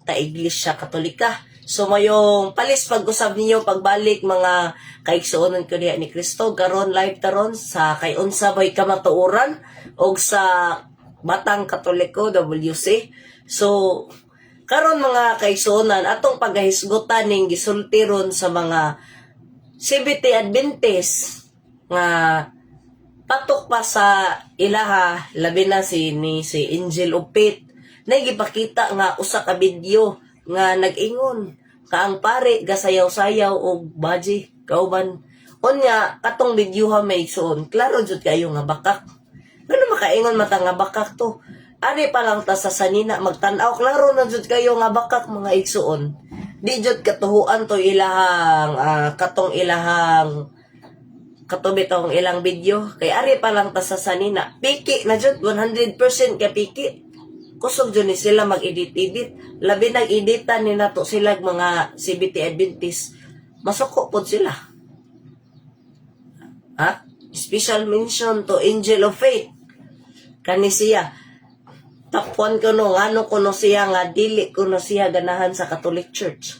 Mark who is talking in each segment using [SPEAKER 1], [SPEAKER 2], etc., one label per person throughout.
[SPEAKER 1] ta Iglesia Katolika. So mayong palis pag-usab ninyo pagbalik mga kaigsuonon ko diha ni Kristo karon live taron sa kay unsa bay kamatuoran og sa Batang Katoliko WC. So karon mga kaigsuonan atong pagahisgutan ning gisultiron sa mga Seventh-day Adventist nga patok pa sa ilaha labi na si Angel of Faith na gipakita nga usa ka video nga nag-ingon kaang pare gasayaw-sayaw og baji kauban unya katong video ha may igsoon klaro jud kayo nga bakak ngano makaingon mata nga bakak to ari pa lang ta sa sanina magtan-aw klaro na jud kayo nga bakak mga igsoon di jud katuhuan to ilahang katong ilahang katubi tong ilang video kay ari pa lang ta sa sanina piki na jud 100% ka piki kusog jud ni sila mag-edit labi nag-editan ni nato sila mga CBT Adventist masuko pod sila ha special mention to Angel of Faith kani siya tapon ko no ngano kuno siya nga dili kuno siya ganahan sa Catholic Church.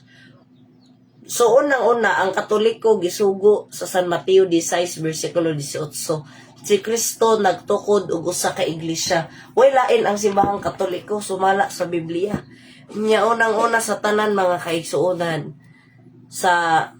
[SPEAKER 1] So unang-una ang Katoliko gisugo sa San Mateo 16 bersikulo 18. Si Kristo nagtukod og usa ka iglesia. Way lain ang simbahang Katoliko sumala sa Biblia. Nya unang-una sa tanan mga kaigsuonan sa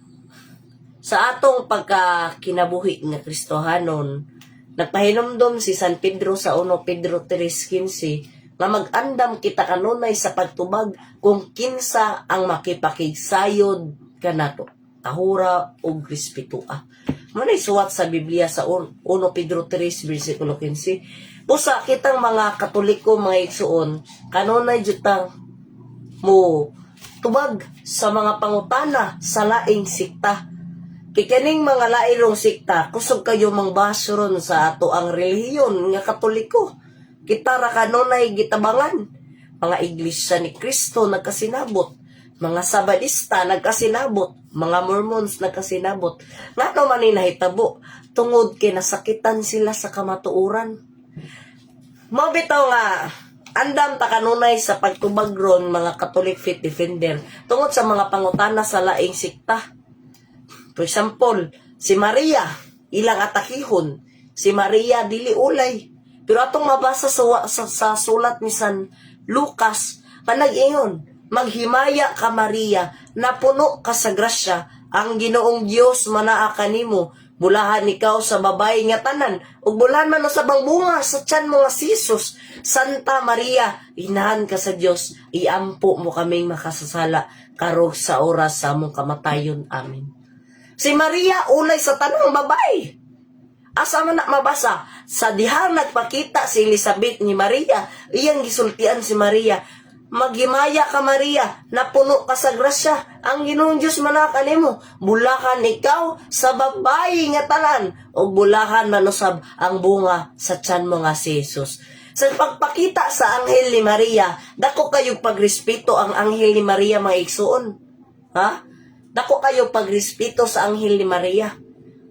[SPEAKER 1] atong pagkakinabuhi nga Kristohanon nagpahinumdom si San Pedro sa 1 Pedro 3:15 nga mag-andam kita kanunay sa pagtubag kung kinsa ang makipakigsayod kanato tahura og respetua. Manay suwat sa Biblia sa 1 Pedro 3 bersikulo 15. Busa kitang mga Katoliko mga igsuon kanunay jutang mo tubag sa mga pangutana sa laing sikta. Kikaning mga lairong sikta kusog kayo mangbasuron sa ato ang relihiyon nga Katoliko. Kita ra kanunay gitabangan mga iglesia ni Kristo nagkasinabot, mga Sabadista nagkasinabot, mga Mormons nagkasinabot. Ngano man ni nahitabo tungod kay nasakitan sila sa kamatuoran. Mabitaw nga andam ta kanunay sa pagtubag ron mga Catholic Faith Defender tungod sa mga pangutana sa laing sikta. For example, si Maria ilang atakihon, si Maria dili ulay. Pero atong mabasa sa sulat ni San Lucas, panag-ingon, maghimaya ka Maria, na puno ka sa grasya, ang Ginoong Dios manaa kanimo, bulahan ikaw sa babae nga tanan, ug bulahan man sa bunga sa tiyan mo nga Jesus. Santa Maria, inahan ka sa Dios, iampo mo kaming makasasala, karog sa oras sa among kamatayon. Amen. Si Maria ulay sa tanang babae. Asa man na mabasa sa dihang nagpakita si Elizabeth ni Maria, iyang gisultian si Maria, maghimaya ka Maria, napuno ka sa grasya, ang Ginoong Dios manaa kanimo, bulahan ikaw sa babayi nga tanan, o bulahan manusab ang bunga sa tiyan mo nga si Jesus. Sa pagpakita sa anghel ni Maria, dako kayo pagrespeto ang anghel ni Maria mga igsuon. Ha? Dako kayo pagrespeto sa anghel ni Maria.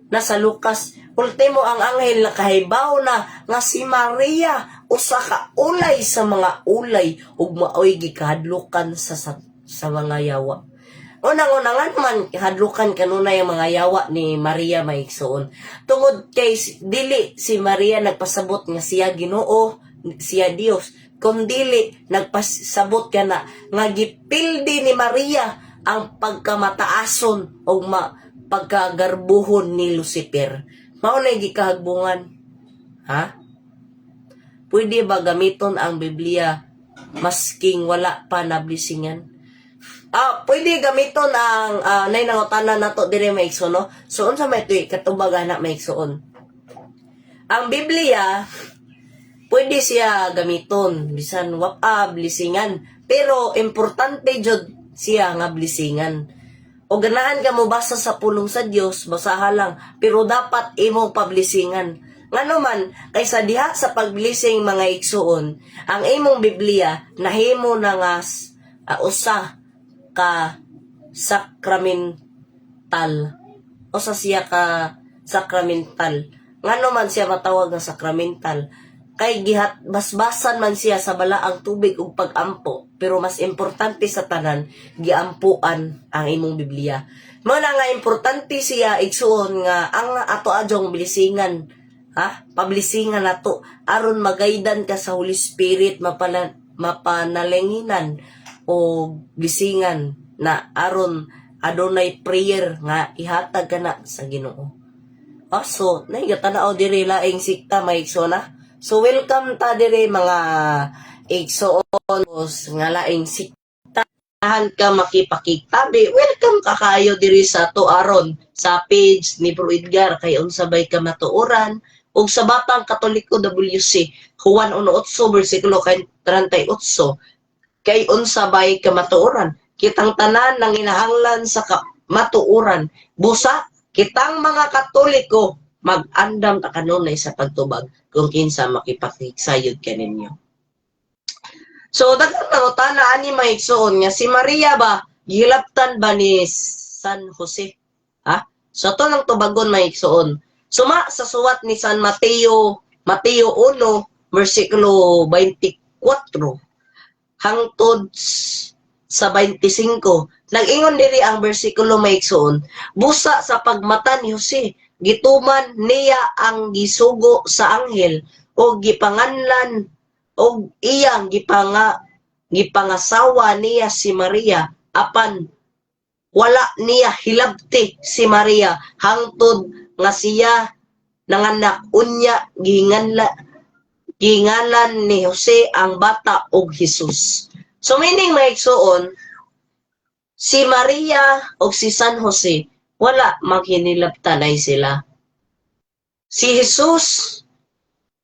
[SPEAKER 1] Nasa Lucas, ultimo ang anghel na kahibaw na nga si Maria usa ka ulay sa mga ulay ug maoy gikahadlukan sa mga yawa. Unang-unangan man hadlukan kanunay ang mga yawa ni Maria maigsoon. Tungod kay dili si Maria nagpasabot nga siya Ginoo, siya Dios, kun dili nagpasabot kana nga gipildi ni Maria ang pagkamataason o pagkagarbuhon ni Lucifer. Mao na gikahagbungan. Ha? Pwede ba gamiton ang Biblia masking wala pa nablisingan? Pwede gamiton ang nay nangutanan nato dire maigsoon no. So unsa may tuy katubagan na maigsoon? Ang Biblia pwede siya gamiton bisan wa blisingan, pero importante jud siya nga blisingan. O ganahan ka mo basa sa pulong sa Dios, basaha lang, pero dapat imo pablisingan. Ngano man, kaysa diha sa pagblessing mga igsuon, ang imong Biblia nahimo na nga usa ka sakramental. Usa siya ka sakramental. Ngano man siya matawag nga sakramental? kay gihat basbasan man siya sa balaang tubig ug pag-ampo, pero mas importante sa tanan giampuan ang imong Biblia. Mao na nga importante siya igsuon nga ang ato adjong blisingan, pablisingan nato aron magaydan ka sa Holy Spirit, mapanalinginan o blisingan na aron adunay prayer nga ihatag kana sa Ginoo. So, nahigatanaw diri laing sikta may igsona. So, welcome ta diri mga igsoon nga laing sikta. Tahan ka makipakigtabi. Welcome ka kayo diri sa tuaron sa page ni Bro Edgar kay unsabay ka matuoran ug sa Batang Katoliko WC Juan 1:8 bersikulo 38 kay unsabay ka matuoran. Kitang tanan nang inahanglan sa matuoran. Busa kitang mga Katoliko mag-andam ta kanunay sa pagtubag kung kinsa makipakigsayod kaninyo. So daghang nangutana ani maigsoon nga si Maria ba gihilabtan ba ni San Jose? So to lang tubagon maigsoon. Suma sa suwat ni San Mateo 1 bersikulo 24 hangtod sa 25. Nag-ingon diri ang bersikulo maigsoon, busa sa pagmata ni Jose, gituman niya ang gisugo sa anghel o gipanganlan o iyang gipangasawa niya si Maria apan wala niya hilabti si Maria hangtod nga siya nanganak unya gingalan ni Jose ang bata og Jesus. So meaning maigsoon, si Maria o si San Jose, wala maghinilabtanay sila. Si Jesus,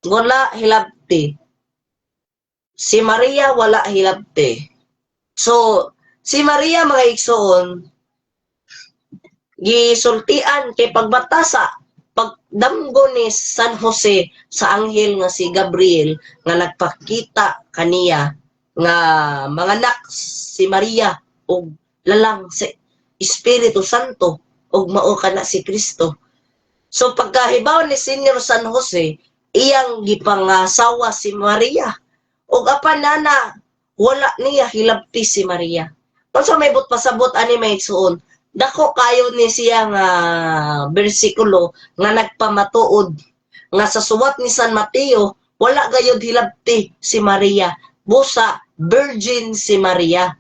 [SPEAKER 1] wala hilabti. Si Maria, wala hilabti. So, si Maria mga igsoon, gisultian kay pagbatasa, pagdamgo ni San Jose sa anghel nga si Gabriel, nga nagpakita kaniya, nga manganak si Maria, o lalang si Espiritu Santo ug mao kana si Kristo. So pagkahibaw ni Senior San Jose, iyang gipangasawa si Maria ug apan nana wala niya hilabti si Maria. Unsa may pasabot ani maigsuon, dako kayo ni siya nga bersikulo nga nagpamatuod nga sa suwat ni San Mateo wala gayud hilabti si Maria, busa virgin si Maria.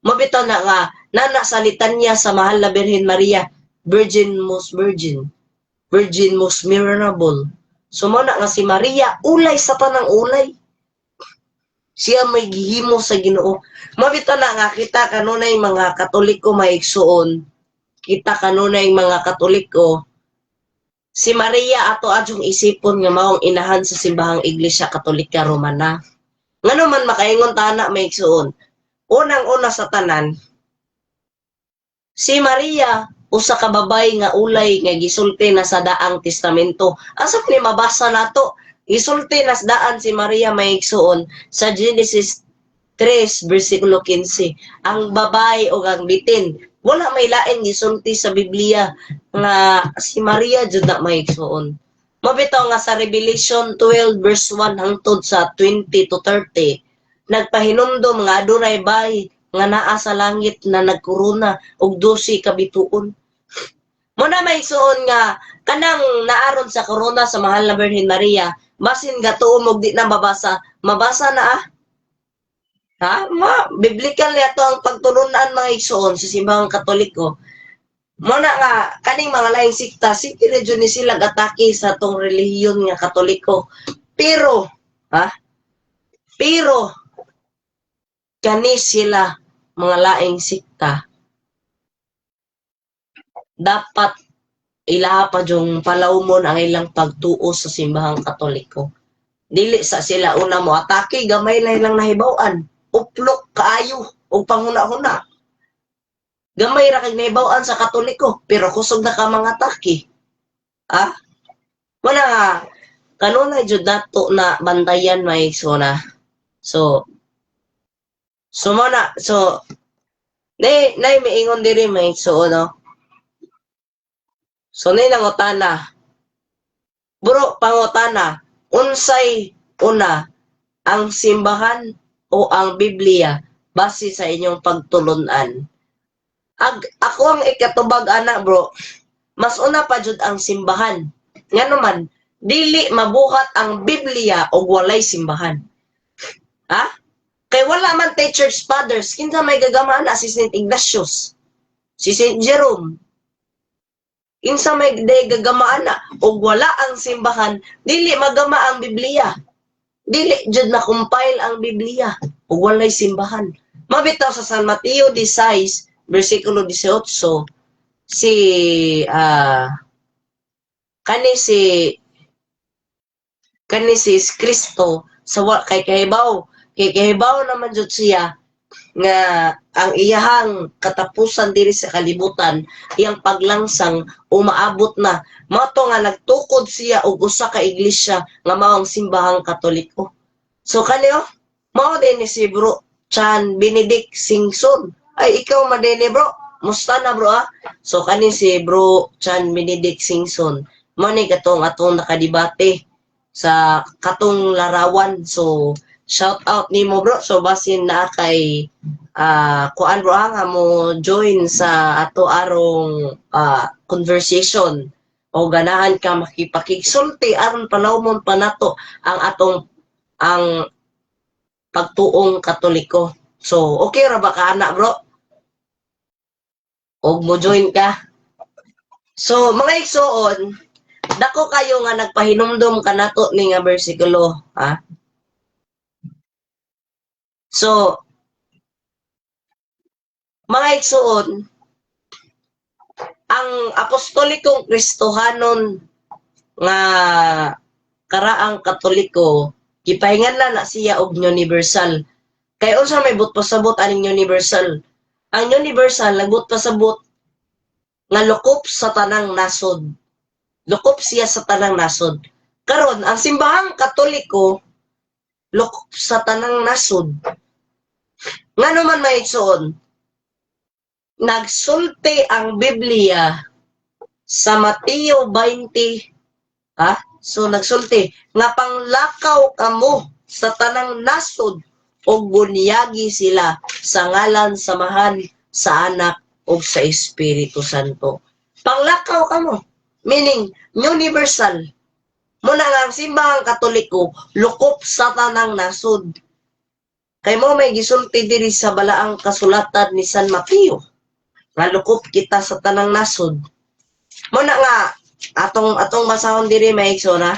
[SPEAKER 1] Mabitaw na nga, nana salitan niya sa mahal na Birhen Maria, virgin most virgin, virgin most memorable. So na nga si Maria, ulay sa tanang ulay. Siya may gihimo sa Ginoo. Mabitaw na nga, kita kanunay mga Katoliko maigsuon, kita kanunay mga Katoliko, si Maria ato adjong isipon nga maong inahan sa simbahang Iglesia Katolika Romana. Ngano man makaingon tana maigsuon, unang-una sa tanan, si Maria usa ka babay nga ulay nga gisulti na sa daang testamento. Asa ni mabasa nato? Gisulti na sa daan si Maria maigsuon sa Genesis 3 bersikulo 15. Ang babay o ang bitin, wala may lain gisulti sa Biblia nga si Maria jud na maigsuon. Mabitaw nga sa Revelation 12 verse 1 hangtod sa 20 to 30, nagpahinumdom nga adunay bay nga naa sa langit na nagkorona og 12 ka bituon. Muna maigsuon nga kanang naaron sa korona sa mahal na Birhen Maria, basin gatuom og di na mabasa na biblical niya to ang pagtulunan mga igsuon sa simbahang Katoliko. Muna nga, kaning mga laing sikta, sige ni sila gataki sa tong relihiyon nga Katoliko. Pero, pero, kani sila mga laing sikta, dapat ilaha pa yung palawmon ang ilang pagtuo sa simbahang Katoliko. Dili sa sila una mo atake, gamay na ilang nahibawan, uplok kaayo, o panguna-huna. Gamay ra kay nahibawan sa Katoliko, pero kusog na ka mga atake. Wala nga, kanunay jud dato na bantayan may na. So, nay miingon diri may no? So, nay nangutana. Bro, pangutana, unsay Una, ang simbahan o ang Biblia base sa inyong pagtulunan. Ako ang ikatubag ana bro, mas una pa jud ang simbahan. Nga naman, dili mabuhat ang Biblia o walay simbahan. Ha? Kay wala man tay church fathers, kinsa may gagamana si St. Ignatius, si St. Jerome. Kinsa may gagamaana o wala ang simbahan, dili magama ang Biblia. Dili jud na compile ang Biblia o walay simbahan. Mabitaw sa San Mateo 16 versikulo 18 si kani si Kristo sa kay kahibaw naman jud siya nga ang iyahang katapusan diri sa kalibutan, iyang paglangsang umaabot na mato nga nagtukod siya og usa ka iglesia nga mao ang simbahang Katoliko. So kaniyo mao din ni si Bro Chan Benedict Singson. Ay ikaw madene bro, musta na bro ah? So kani si Bro Chan Benedict Singson mo ni katong atong nakadibate sa katong larawan. So shout out nimo bro. So basin na kay kuan bro nga mo join sa ato arong conversation o ganahan ka makipakigsulti aron panawmon pa nato ang pagtuong Katoliko. So okay ra ba ka ana bro? Og mo join ka. So mga igsoon, dako kayo nga nagpahinumdom kanato ni nga bersikulo, ha? So, mga igsoon, ang apostolikong Kristohanon nga karaang Katoliko, gipahingan na siya og universal. Kay unsa may but pasabot aning universal? Ang universal nagbut pasabot nga lukop sa tanang nasod. Lukop siya sa tanang nasod. Karon ang simbahang Katoliko lukop sa tanang nasod. Ngano man may igsoon, nagsulti ang Biblia sa Mateo 20, ha? So nagsulti nga panglakaw kamo sa tanang nasod og bunyagi sila sa ngalan samahan sa Anak o sa Espiritu Santo. Panglakaw kamo, meaning universal. Muna nga ang simbahang Katoliko lukop sa tanang nasod. Kay mo may gisulti diri sa balaang kasulatan ni San Mateo nga lukop kita sa tanang nasod. Muna nga atong basahon diri may igsona.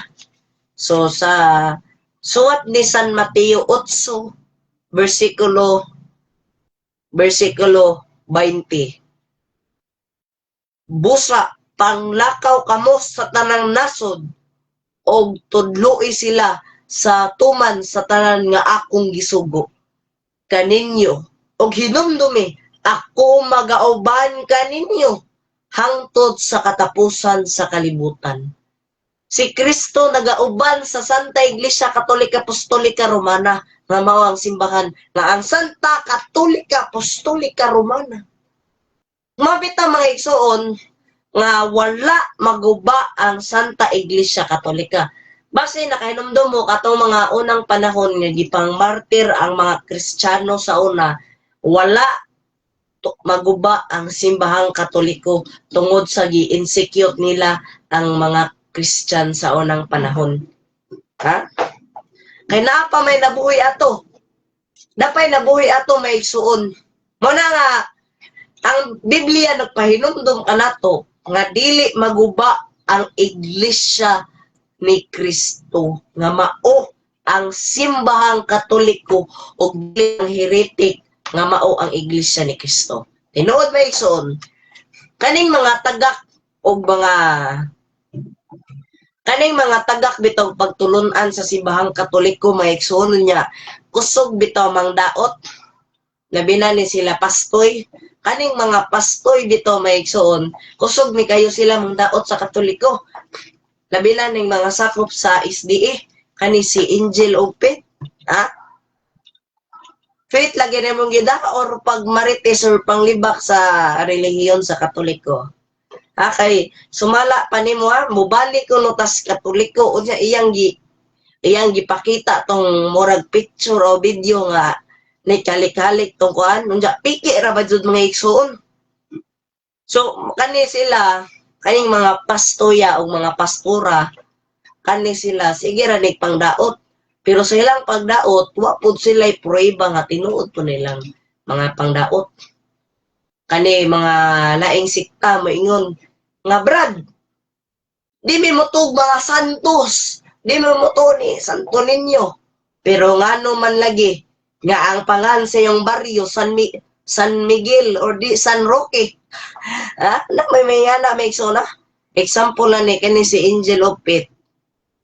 [SPEAKER 1] So sa suwat ni San Mateo 8 versikulo 20. Busa panglakaw kamo sa tanang nasod og tudloi sila sa tuman sa tanan nga akong gisugo kaninyo og hinumdumi ako magauban kaninyo hangtod sa katapusan sa kalibutan. Si Kristo nagauban sa Santa Iglesia Katolika Apostolika Romana nga mao ang simbahan nga ang Santa Katolika Apostolika Romana. Mabita mga igsoon nga wala maguba ang Santa Iglesia Katolika. Base nakahinumdum mo katong mga unang panahon nga gipang martir ang mga Kristiyano sa una, wala maguba ang simbahang Katoliko tungod sa gi-insecure nila ang mga Christian sa unang panahon. Ha? Kay naa pa may nabuhi ato. Dapay nabuhi ato may igsuon. Muna nga ang Biblia nagpahinumdum kanato nga dili maguba ang iglesia ni Kristo nga mao ang simbahang Katoliko ug dili ang heretic nga mao ang iglesia ni Kristo. Tinuod may igsoon, kaning mga tagak og kaning mga tagak bitong pagtulunan sa simbahang Katoliko may igsoon niya kusog bitaw mangdaot labi na ni sila pastoy. Kaning mga pastoy dito may igsoon kusog mi kayo sila mangdaot sa Katoliko. Labi na ning mga sakop sa SDA kani si Angel of Faith, ha? Faith lagi na mong gida or pag marites or panglibak sa relihiyon sa Katoliko. Ha, kay sumala pa nimo ha, mubalik ko no tas Katoliko unya iyang iyang gipakita tong murag picture o video nga ni kalik-kalik tong kuan unya piki ra ba jud mga igsoon. So kani sila kaning mga pastoya o mga pastora kani sila sige ra nig pangdaot pero sa ilang pagdaot wa pud sila prueba nga tinuod po nilang mga pangdaot. Kani mga laing sikta moingon nga Brad di mi motug mga santos, di mi moto ni Santo Niño. Pero ngano man lagi nga ang pangan sa iyong baryo San Miguel or di San Roque. Ha? Na may yana may na. Example na ni kani si Angel of Faith.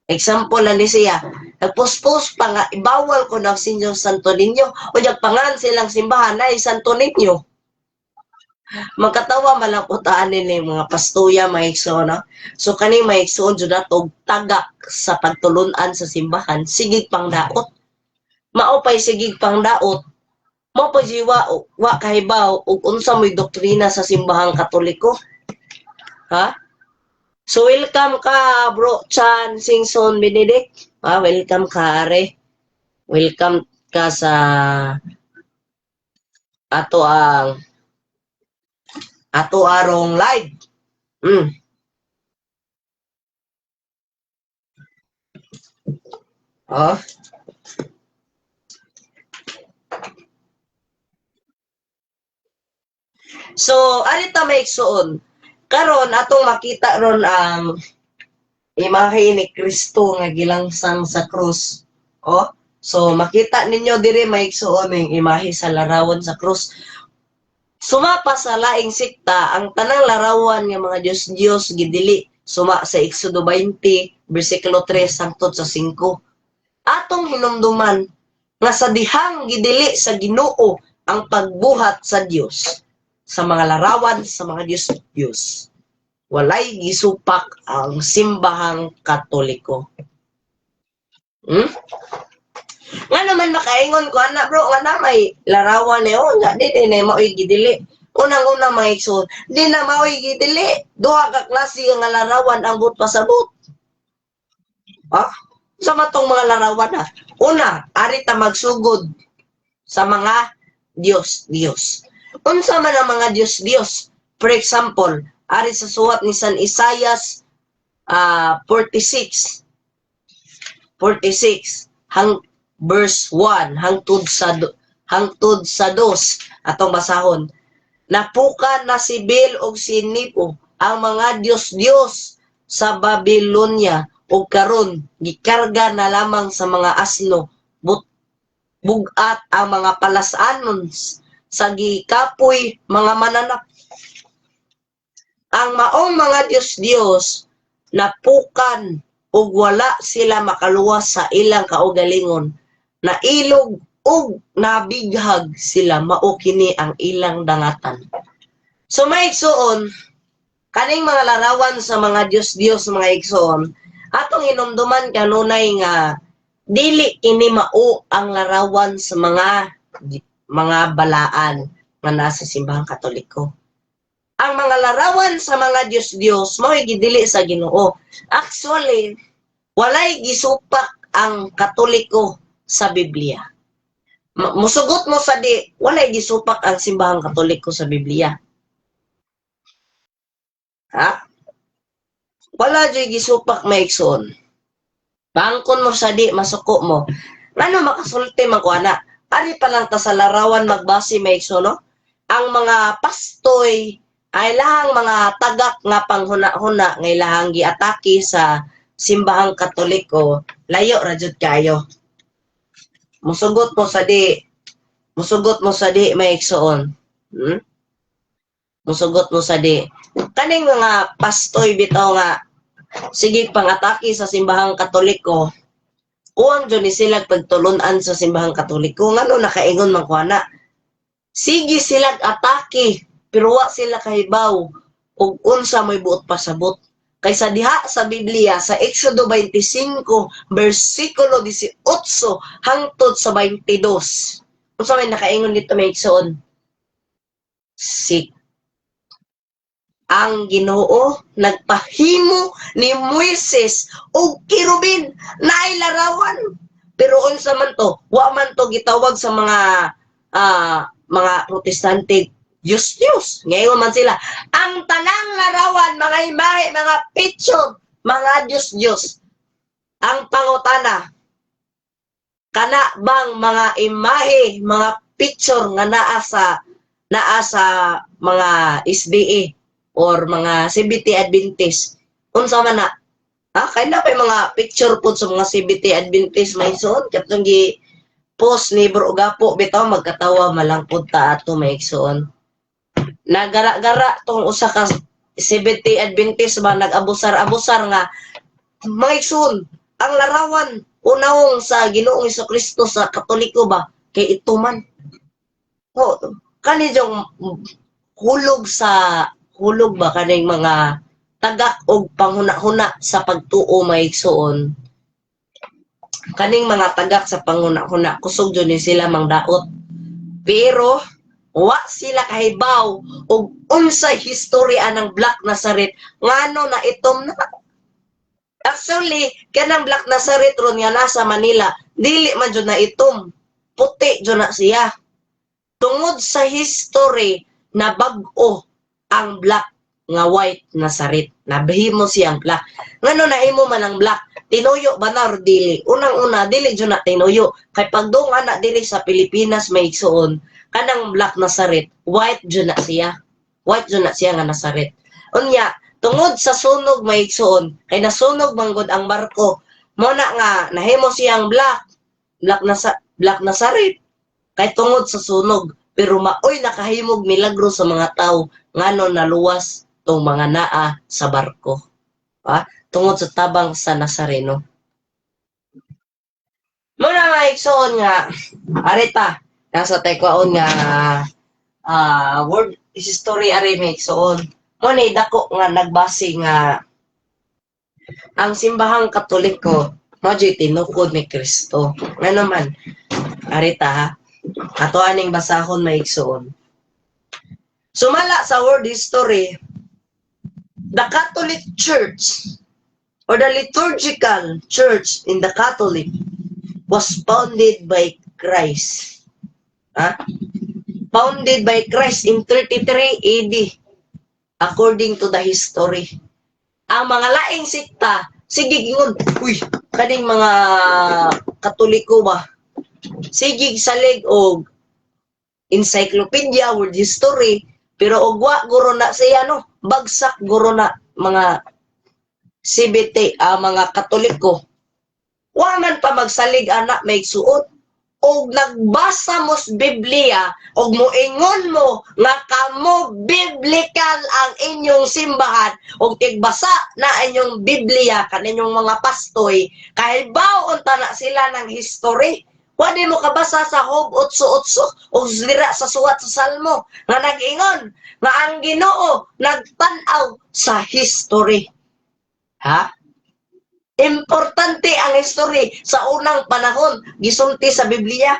[SPEAKER 1] Example na ni siya. Nagpuspos pa nga ibawal ko ng Sinyo Santo Niño o yung pangan silang simbahan na Santo Niño. Magkatawa malaputaan nila mga pastuya maigso na. So kani maigsoon jud atog tagak sa pagtulunan sa simbahan sigig pangdaot. Mao pay sigig pangdaot. Mao pa jiwa wa kahibaw ug unsa moy doktrina sa simbahang Katoliko. Ha? So welcome ka Bro Chan Singson Benedict. Welcome ka are. Welcome ka sa ato arong live. Oh. So, alita may igsoon. Karon atong makita ron ang imahe ni Kristo nga gilangsang sa krus. Oh. So, makita ninyo diri may igsoon ang imahe sa larawan sa krus. Sumapa sa laing sikta ang tanang larawan nga mga Diyos gidili suma sa Exodo 20 bersikulo 3 hangtod sa 5. Atong hinumduman nga sa dihang gidili sa Ginoo ang pagbuhat sa Dios sa mga larawan sa mga Diyos. Walay gisupak ang simbahang Katoliko. Nga naman makaingon ko anak bro nga na may larawan niyo nga di na maoy gidili. Unang-unang mga igsoon, di na maoy gidili. Duha ka klase nga larawan ang but pasabot. Sa matong mga larawan ha. Una, ari ta magsugod sa mga Diyos. Unsa man ang mga Diyos? For example, ari sa suwat ni San Isaias 46 verse 1 hangtod sa 2 atong basahon. Napukan na si Bel og si Nipo ang mga Diyos sa Babylonia ug karon gikarga na lamang sa mga asno bugat ang mga palasanon sa gikapoy mga mananap. Ang maong mga Diyos napukan ug wala sila makaluwas sa ilang kaugalingon. Nailog ug nabighag sila mao kini ang ilang dangatan. So may igsoon kaning mga larawan sa mga Diyos mga igsoon atong hinumduman kanunay nga dili kini mao ang larawan sa mga balaan nga nasa simbahang Katoliko. Ang mga larawan sa mga Diyos mao gidili sa Ginoo. Actually, walay gisupak ang Katoliko sa Biblia. Musugot mo sa di, walay gisupak ang simbahang Katoliko sa Biblia. Ha? Wala dyan gisupak maigsoon. Bangkon mo sa di, masuko mo. Ano makasulti man ko ana? Ari pa lang ta sa larawan magbase maigsoon, no? Ang mga pastoy ay lahang mga tagak nga panghuna-huna nga ilahang giatake sa simbahang Katoliko, layo ra jud kayo. Musugot mo sa di maigsoon. Musugot mo sa di. Kaning mga pastoy bitaw nga sige pangatake sa simbahang Katoliko, uwang dyan ni silang pagtulunan sa simbahang Katoliko. Ngano nakaingon man kuana? Sige silang atake, pero wa sila kahibaw ug unsa may buot pasabot. Kaysa diha sa Biblia sa Exodo 25 bersikulo 18 hangtod sa 22. Unsa may nakaingon dito may igsoon? ang Ginoo nagpahimo ni Moises og kirubin na larawan. Pero unsa man to, wa man to gitawag sa mga protestante Diyos. Ngayon man sila. Ang tanang larawan, mga imahe, mga picture, mga Diyos. Ang pangutana, kana bang mga imahe, mga picture nga naa sa mga SDA or mga CBT Adventist? Unsa man na? Kaya na pa mga picture po sa mga CBT Adventist may son. Katong post ni Bro Gapo, bitaw magkatawa malangkod ta ato may igsoon. Nagara-gara tong usa ka CBT Adventist ba nag-abusar-abusar nga mga igsoon. Ang larawan unahong sa Ginoong Hesukristo sa Katoliko ba kay ito man. Kaniyong hulog ba kaning mga tagak og panghuna-huna sa pagtuo maigsoon. Kaning mga tagak sa panghuna-huna kusog jud ni sila mangdaot. Pero wa sila kahibaw og unsay historya ng Black Nazareth ngano na itom na. Actually, kanang Black Nazareth ron nga nasa Manila, dili man jud na itom. Puti jud na siya. Tungod sa history na bag-o ang Black nga White Nazareth. Nabahimo siyang Black. Ngano na imo man ang Black? Tinuyo ba na or dili? Unang-una, dili jud na tinuyo. Kay pagdong anak dili sa Pilipinas may igsoon, kanang Black Nazareth, white jud na siya. White jud na siya nga Nazareth. Unya, tungod sa sunog may igsoon, kay nasunog manggod ang barko, mo na nga nahimo siyang Black Nazareth. Kay tungod sa sunog, pero maoy nakahimog milagro sa mga tao ngano naluwas tong mga naa sa barko. Tungod sa tabang sa Nazareno. Muna nga igsoon nga arita nasa taekwaon nga world history ari may igsoon. Mo ni dako nga nagbase nga ang simbahang Katoliko mo tinukod ni Kristo. Ngano man arita ha. Ato aning basahon may igsoon. Sumala sa world history, the Catholic Church or the liturgical church in the Catholic was founded by Christ. Founded by Christ in 33 AD according to the history. Ang mga laing sikta, sige gingon, kaning mga Katoliko ba? Sige salig og encyclopedia, world history, pero ogwa guro na siya no, bagsak guro na mga CBT, mga Katoliko. Wa man pa magsalig anak may suot og nagbasa mo sa Biblia og moingon mo nga kamo biblical ang inyong simbahan og tigbasa na inyong Biblia kaninyong mga pastoy kahibaw unta na sila ng history. Wadi mo kabasa sa Job 8:8 o lira sa suwat sa Salmo nga nag-ingon nga ang Ginoo nagtan-aw sa history. Importante ang history sa unang panahon gisulti sa Biblia.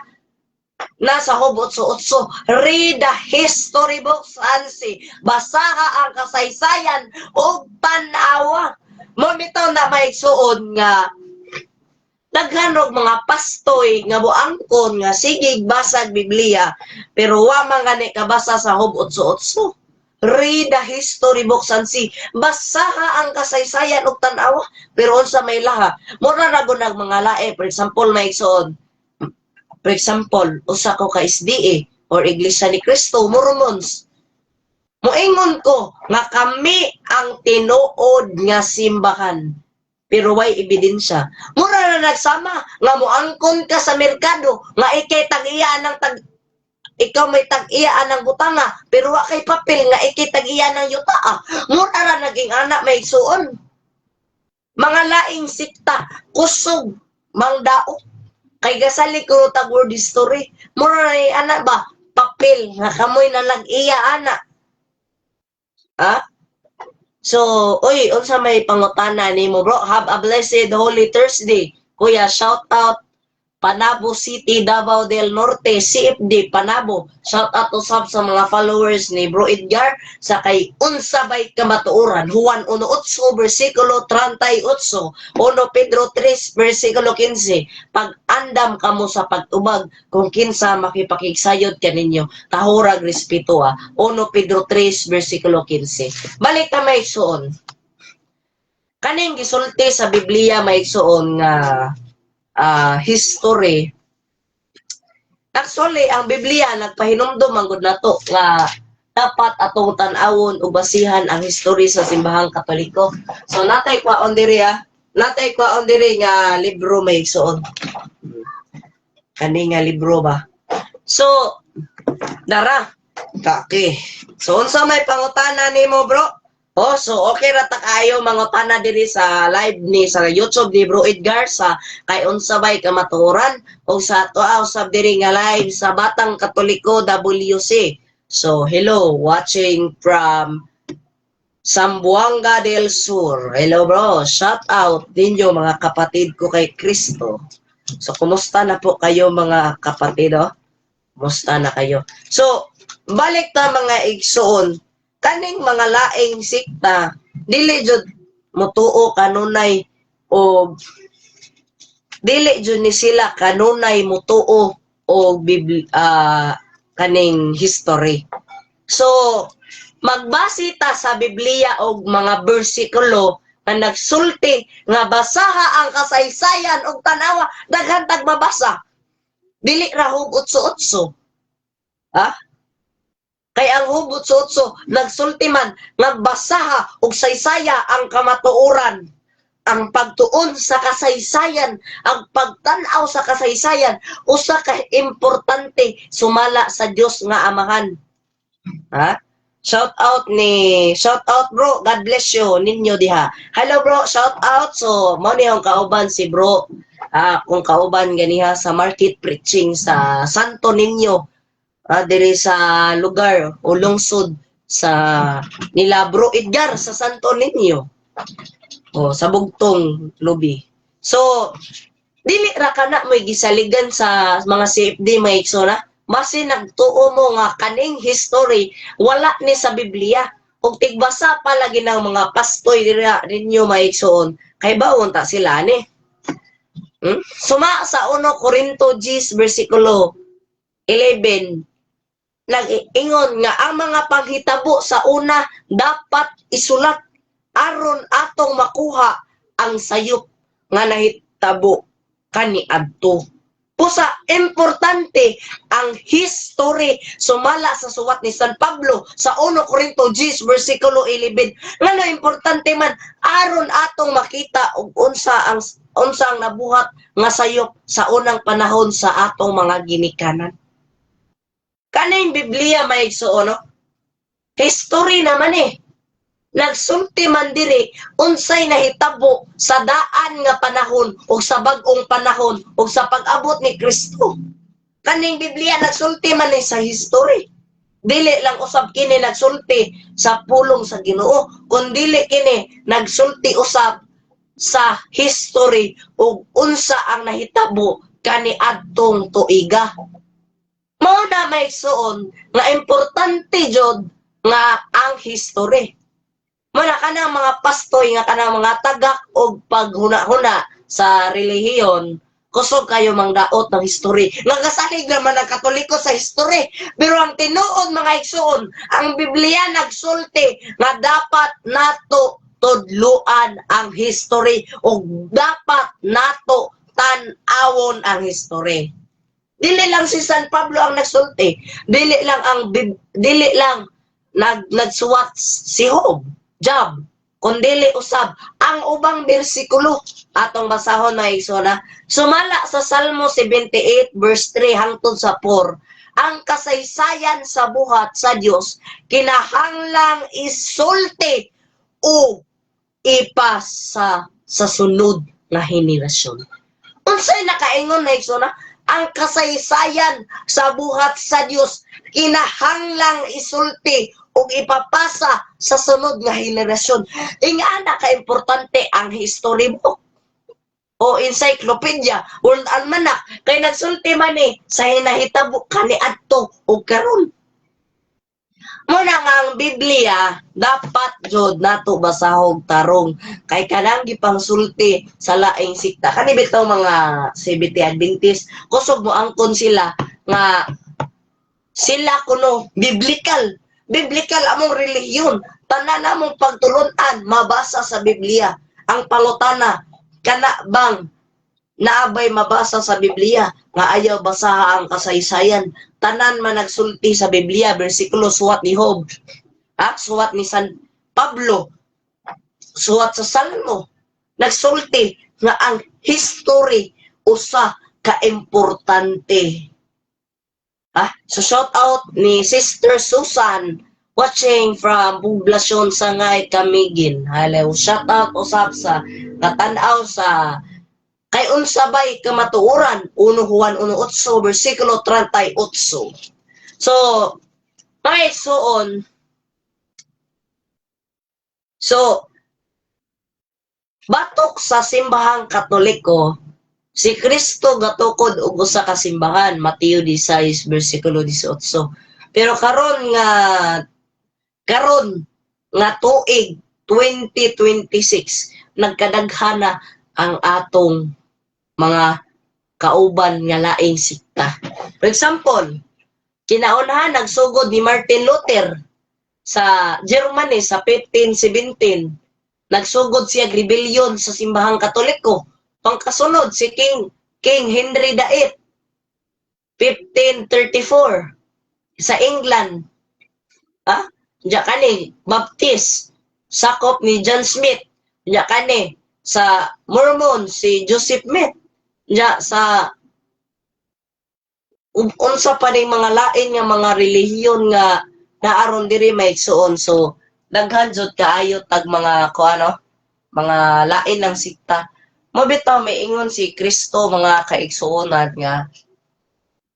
[SPEAKER 1] Nasa Job 8:8, read the history books, Ansi. Basaha ang kasaysayan o tanawa. Mo bitaw na may suod nga naghanog mga pastoy nga buangkon nga sige basag Biblia pero wa man gani kabasa sa Job 8:8. Read the history books and see. Basaha ang kasaysayan ug tan-awa pero unsa may laha. Mura ra gud mga lae, for example may igsoon. For example, usa ko ka SDA or Iglesia ni Cristo, Mormons. Moingon ko nga kami ang tinuod nga simbahan. Pero way ebidensya. Mura na nagsama nga moangkon ka sa merkado nga ikay tag-iya ng ikaw may tag-iya ng butanga pero wa kay papel nga ikay tag-iya ng yuta. Mura ra naging anak may igsoon. Mga laing sikta kusog mangdaot kay gasali ko tag world history. Mura ra anak ba papel nga kamoy na lag-iya anak. So, unsa may pangutana nimo bro? Have a blessed Holy Thursday. Kuya, shout out Panabo City, Davao del Norte, CFD, Panabo. Shout out usab sa mga followers ni Bro Edgar sa kay unsabay kamatuoran. Juan 1:8 versikulo 38, 1 Pedro 3 versikulo 15. Pag-andam kamo sa pagtubag kung kinsa makipakigsayod kaninyo, tahurag respeto 1 Pedro 3 versikulo 15. Balik ta may suon. Kaning gisulti sa Biblia may suon nga history. Actually, ang Biblia nagpahinumdum ang gud nato nga dapat atong tan-awon ug basihan ang history sa simbahang Katoliko. So natay kwaon diri natay kwaon diri nga libro may igsoon. Kani nga libro ba? So dara. Okay. So unsa may pangutana nimo, bro? Oh, so okay ra ta kayo mangutana diri sa live ni sa YouTube ni Bro Edgar sa kay unsabay kamatuoran o sa tuaw usab diri nga live sa Batang Katoliko WC. So hello, watching from Zamboanga del Sur. Hello bro, shout out ninyo mga kapatid ko kay Kristo. So kumusta na po kayo mga kapatid Kumusta na kayo? So balik ta mga igsoon, kaning mga laing sikta dili jud motuo kanunay o dili jud ni sila kanunay motuo o kaning history. So magbase ta sa Biblia og mga bersikulo nga nagsulti nga basaha ang kasaysayan og tanawa daghan tag mabasa. Dili ra hugotso-otso. Kay ang hugotso-otso nagsulti man nga basaha og saysaya ang kamatuoran. Ang pagtuon sa kasaysayan, ang pagtan-aw sa kasaysayan usa ka importante sumala sa Dios nga Amahan. Shout out bro, God bless you ninyo diha. Hello bro, shout out. So mo ni ang kauban si bro kung kauban ganiha sa market preaching sa Santo Niño diri sa lugar o lungsod sa nila Bro Edgar sa Santo Niño o sa Bugtong Lubi. So dili ra kana mo'y gisaligan sa mga CFD may iksona. Masin nagtuo mo nga kaning history wala ni sa Biblia ug tigbasa pa lagi ng mga pastoy dira ninyo may igsoon kay bawon ta sila ni. Suma sa 1 Corinto 10 versikulo 11 nag-ingon nga ang mga panghitabo sa una dapat isulat aron atong makuha ang sayop nga nahitabo kaniadto. Pusa importante ang history sumala sa suwat ni San Pablo sa 1 Corinto 10 versikulo 11 nga importante man aron atong makita og unsa ang nabuhat nga sayop sa unang panahon sa atong mga ginikanan. Kaning Biblia may igsoon history naman nagsulti man diri unsay nahitabo sa daan nga panahon o sa bag-ong panahon o sa pag-abot ni Kristo. Kaning Biblia nagsulti man sa history. Dili lang usab kini nagsulti sa pulong sa Ginoo, kundi kini nagsulti usab sa history ug unsa ang nahitabo kaniadtong tuiga. Mao na may suon nga importante jud nga ang history. Muna ka ng mga pastoy nga kanang mga tagak og paghuna-huna sa relihiyon, kusog kayo mangdaot ng history. Nagasalig naman ang Katoliko sa history. Pero ang tinuod mga igsoon, ang Biblia nagsulti nga dapat nato tudluan ang history o dapat nato tan-awon ang history. Dili lang si San Pablo ang nagsulti, dili lang nagsuwat si Job, kundili usab ang ubang bersikulo atong basahon na igsona sumala sa Salmo 78 verse 3 hangtod sa 4. Ang kasaysayan sa buhat sa Dios kinahanglang isulti o ipasa sa sunod nga henerasyon. Unsay nakaingon na igsona? Ang kasaysayan sa buhat sa Dios kinahanglang isulti ug ipapasa sa sunod nga henerasyon. Ingana ka importante ang history mo. o encyclopedia World Almanac kay nagsulti man ni sa hinahitabo kaniadto o karon. Muna nga ang Biblia dapat jud nato basahog tarong kay kanang gipangsulti sa laing sikta kani bitaw mga Seventh Adventist kusog mo angkon sila nga sila kuno biblical among relihiyon tanan namong pagtulunan mabasa sa Biblia. Ang pangutana kana bang naabay mabasa sa Biblia nga ayaw basaha ang kasaysayan tanan man nagsulti sa Biblia bersikulo suwat ni Job suwat ni San Pablo suwat sa Salmo nagsulti nga ang history usa ka importante. So shout out ni Sister Susan watching from Poblacion Sangay Camiguin. Hello, shout out usab sa katanaw sa kay unsabay kamatuoran 1 Juan 1:8 bersikulo 38. So may suon. So batok sa simbahang Katoliko si Kristo gatukod og usa ka simbahan Mateo 16 bersikulo 18. Pero karon nga tuig 2026 nagkadaghana ang atong mga kauban nga laing sikta. For example, kinaunahan nagsugod ni Martin Luther sa Germany sa 1517. Nagsugod siya rebellion sa simbahang Katoliko. Pangkasunod si King Henry VIII 1534 sa England. Diya kani Baptist sakop ni John Smith. Diya kani sa Mormon si Joseph Smith. Diya sa unsa pa ning mga lain nga mga relihiyon nga naaron diri may igsuon. So daghan jud kaayo tag mga mga lain ng sikta. Mabitaw may ingon si Kristo mga kaigsuonan nga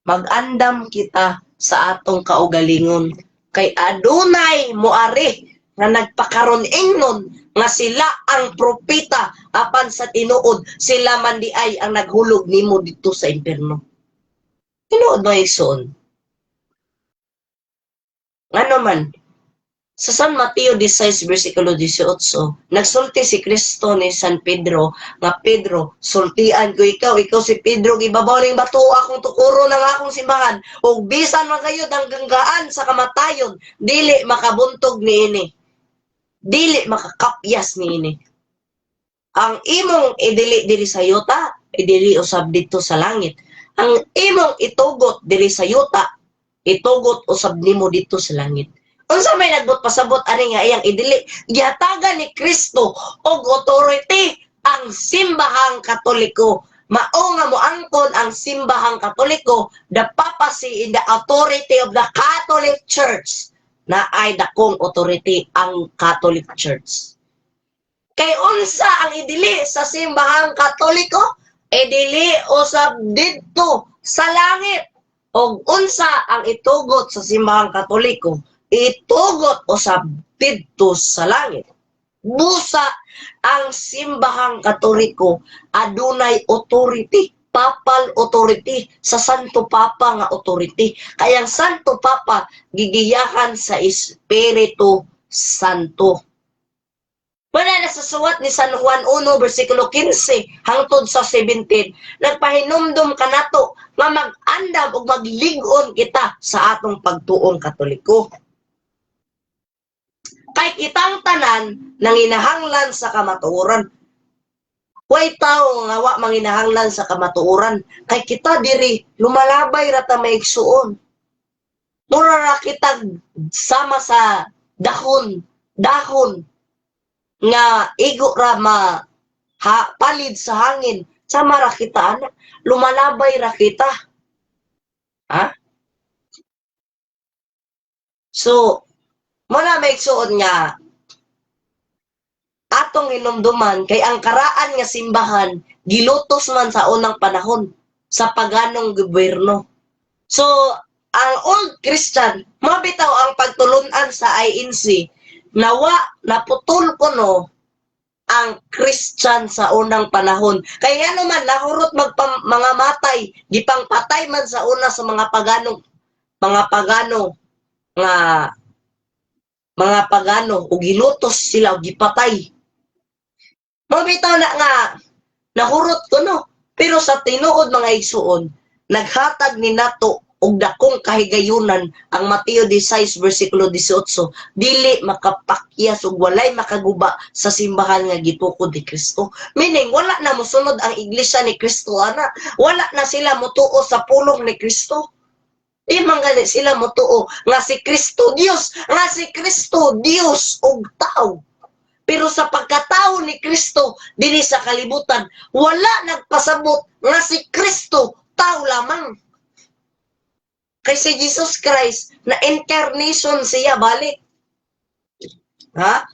[SPEAKER 1] mag-andam kita sa atong kaugalingon kay adunay moari nga nagpakaron ingnon nga sila ang propeta apan sa tinuod sila man di ay ang naghulog nimo dito sa impierno. Tinuod mo igsoon. Ano man sa San Mateo 16 bersikulo 18, nagsulti si Kristo ni San Pedro nga Pedro, sultian ko ikaw si Pedro gibabaw ning bato akong tukuro ng akong simbahan ug bisan man kayo hanggang sa kamatayon dili makabuntog niini. Dili makakapyas niini. Ang imong idili diri sa yuta, idili usab dito sa langit. Ang imong itugot diri sa yuta, itugot usab nimo dito sa langit. Unsa may nagbot pasabot ani nga iyang idili gihatagan ni Kristo og authority ang simbahang Katoliko. Mao nga moangkon ang simbahang Katoliko the papacy in the authority of the Catholic Church na ay dakong authority ang Catholic Church. Kay unsa ang idili sa simbahang Katoliko? Idili usab didto sa langit. Og unsa ang itugot sa simbahang Katoliko? Itugot usab didto sa langit. Busa ang simbahang Katoliko adunay authority, papal authority sa Santo Papa nga authority. Kaya ang Santo Papa gigiyahan sa Espiritu Santo. Wala na sa suwat ni San Juan 1 bersikulo 15 hangtod sa 17 nagpahinumdum kanato nga mag-andam ug maglig-on kita sa atong pagtuong Katoliko. Kay kitang tanan nanginahanglan sa kamatuoran. Way tao nga wa manginahanglan sa kamatuoran. Kay kita diri lumalabay ra ta maigsuon. Mura ra kita sama sa dahon nga igo ra palid sa hangin. Sama ra kita ana. Lumalabay ra kita. So muna may igsuon nga atong hinumduman kay ang karaan nga simbahan gilutos man sa unang panahon sa paganong gobyerno. So ang old Christian mabitaw ang pagtulunan sa INC nawa naputol kuno ang Christian sa unang panahon. Kaya naman nahurot mga matay, gipang patay man sa una sa mga pagano nga mga pagano ug gilutos sila ug gipatay. Mabitaw na nga nahurot ko no. Pero sa tinuod mga igsuon, naghatag ni nato og dakong kahigayunan ang Mateo 16 versikulo 18, dili makapakyas ug walay makaguba sa simbahan nga gitukod ni Kristo. Meaning wala na mosunod ang iglesia ni Kristo ana. Wala na sila motuo sa pulong ni Kristo. Di man gani sila motuo nga si Kristo Dios, nga si Kristo Dios ug tao. Pero sa pagkatao ni Kristo dinhi sa kalibutan, wala nagpasabot nga si Kristo tao lamang. Kay si Jesus Christ na incarnation siya balik. Ha?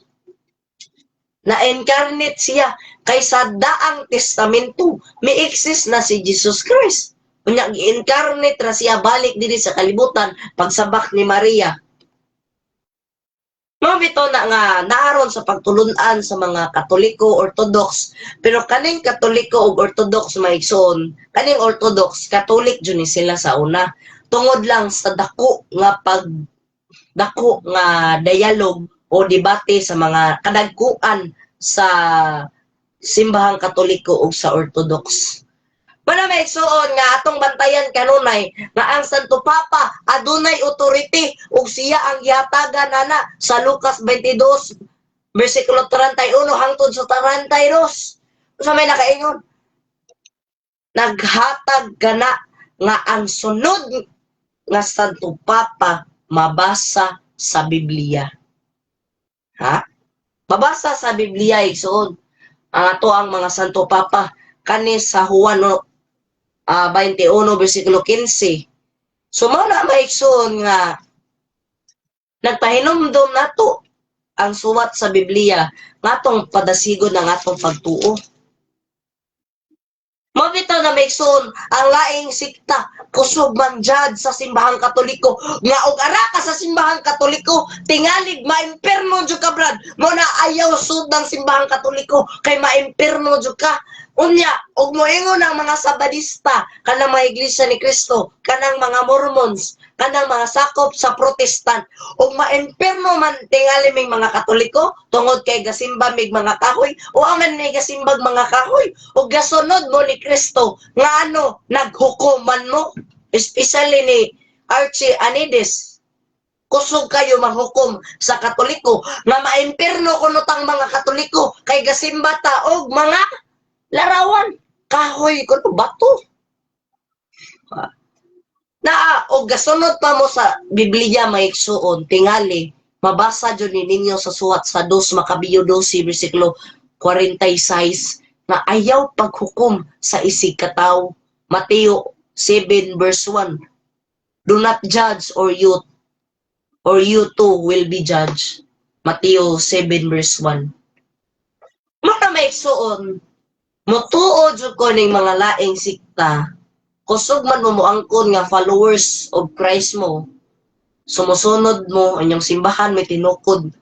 [SPEAKER 1] Na-incarnate siya kay sa daang testamento may exist na si Jesus Christ. Unya gi-incarnate ra siya balik diri sa kalibutan pagsabak ni Maria. Mabito na nga naaron sa pagtulunan sa mga Katoliko, Orthodox. Pero kaning Katoliko ug Orthodox maigsoon, kaning Orthodox, Catholic jud ni sila sa una. Tungod lang sa dako nga dialogue o debate sa mga kadagkuan sa simbahang Katoliko ug sa Orthodox. Para may igsuon nga atong bantayan kanunay nga ang Santo Papa adunay authority ug siya ang gihatagan nana sa Lucas 22 bersikulo 31 hangtod sa 32. Sa may nakaingon, naghatag kana nga ang sunod nga Santo Papa mabasa sa Biblia. Ha? Mabasa sa Biblia igsuon. Ang ato ang mga Santo Papa kani sa Juan 21 versikulo 15. So mao na maigsoon nga nagpahinumdom nato ang suwat sa Biblia ngatong padasigon ng atong pagtuo. Mabitaw na maigsoon ang laing sikta kusog man jud sa simbahang Katoliko nga og ara ka sa simbahang Katoliko tingalig maimperno jud ka brad mo na ayaw sud ng simbahang Katoliko kay maimperno jud ka. Unya, og moingon ang mga Sabadista, kanang mga iglesia ni Kristo, kanang mga Mormons, kanang mga sakop sa Protestant, og maimperno man tingali mig mga Katoliko, tungod kay gasimba mig mga kahoy, o aman may gasimbag mga kahoy, og gasunod mo ni Kristo, nga ano, naghukuman mo, especially ni Archie Anides. Kusog kayo manghukom sa Katoliko, nga maimperno kunutang mga Katoliko, kay gasimba ta og mga larawan, kahoy, kuno bato. Og gasunod pa mo sa Biblia maigsuon, tingali, mabasa dyan ninyo sa suwat sa 2 Makabiyo 12, versikulo 46, na ayaw paghukom sa isig kataw. Mateo 7, verse 1. Do not judge or you too will be judged. Mateo 7, verse 1. Mga maigsuon, mutuo jud ko ning mga laing sikta, kusog man mo moangkon nga followers of Christ mo, sumusunod mo anyong simbahan may tinukod.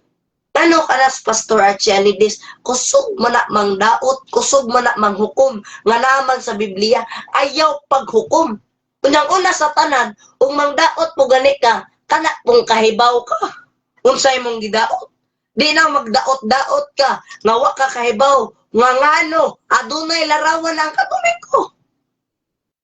[SPEAKER 1] Ano kanas Pastor Archie Anides, kusog man na mangdaot, kusog man na manghukom nga naman sa Biblia, ayaw paghukom. Unyang una sa tanan, ug mangdaot mo gani ka, kana pong kahibaw ka. Unsay mong gidaot? Di na magdaot-daot ka, nga wa ka kahibaw. Nga ngano, adunay larawan ang Katoliko.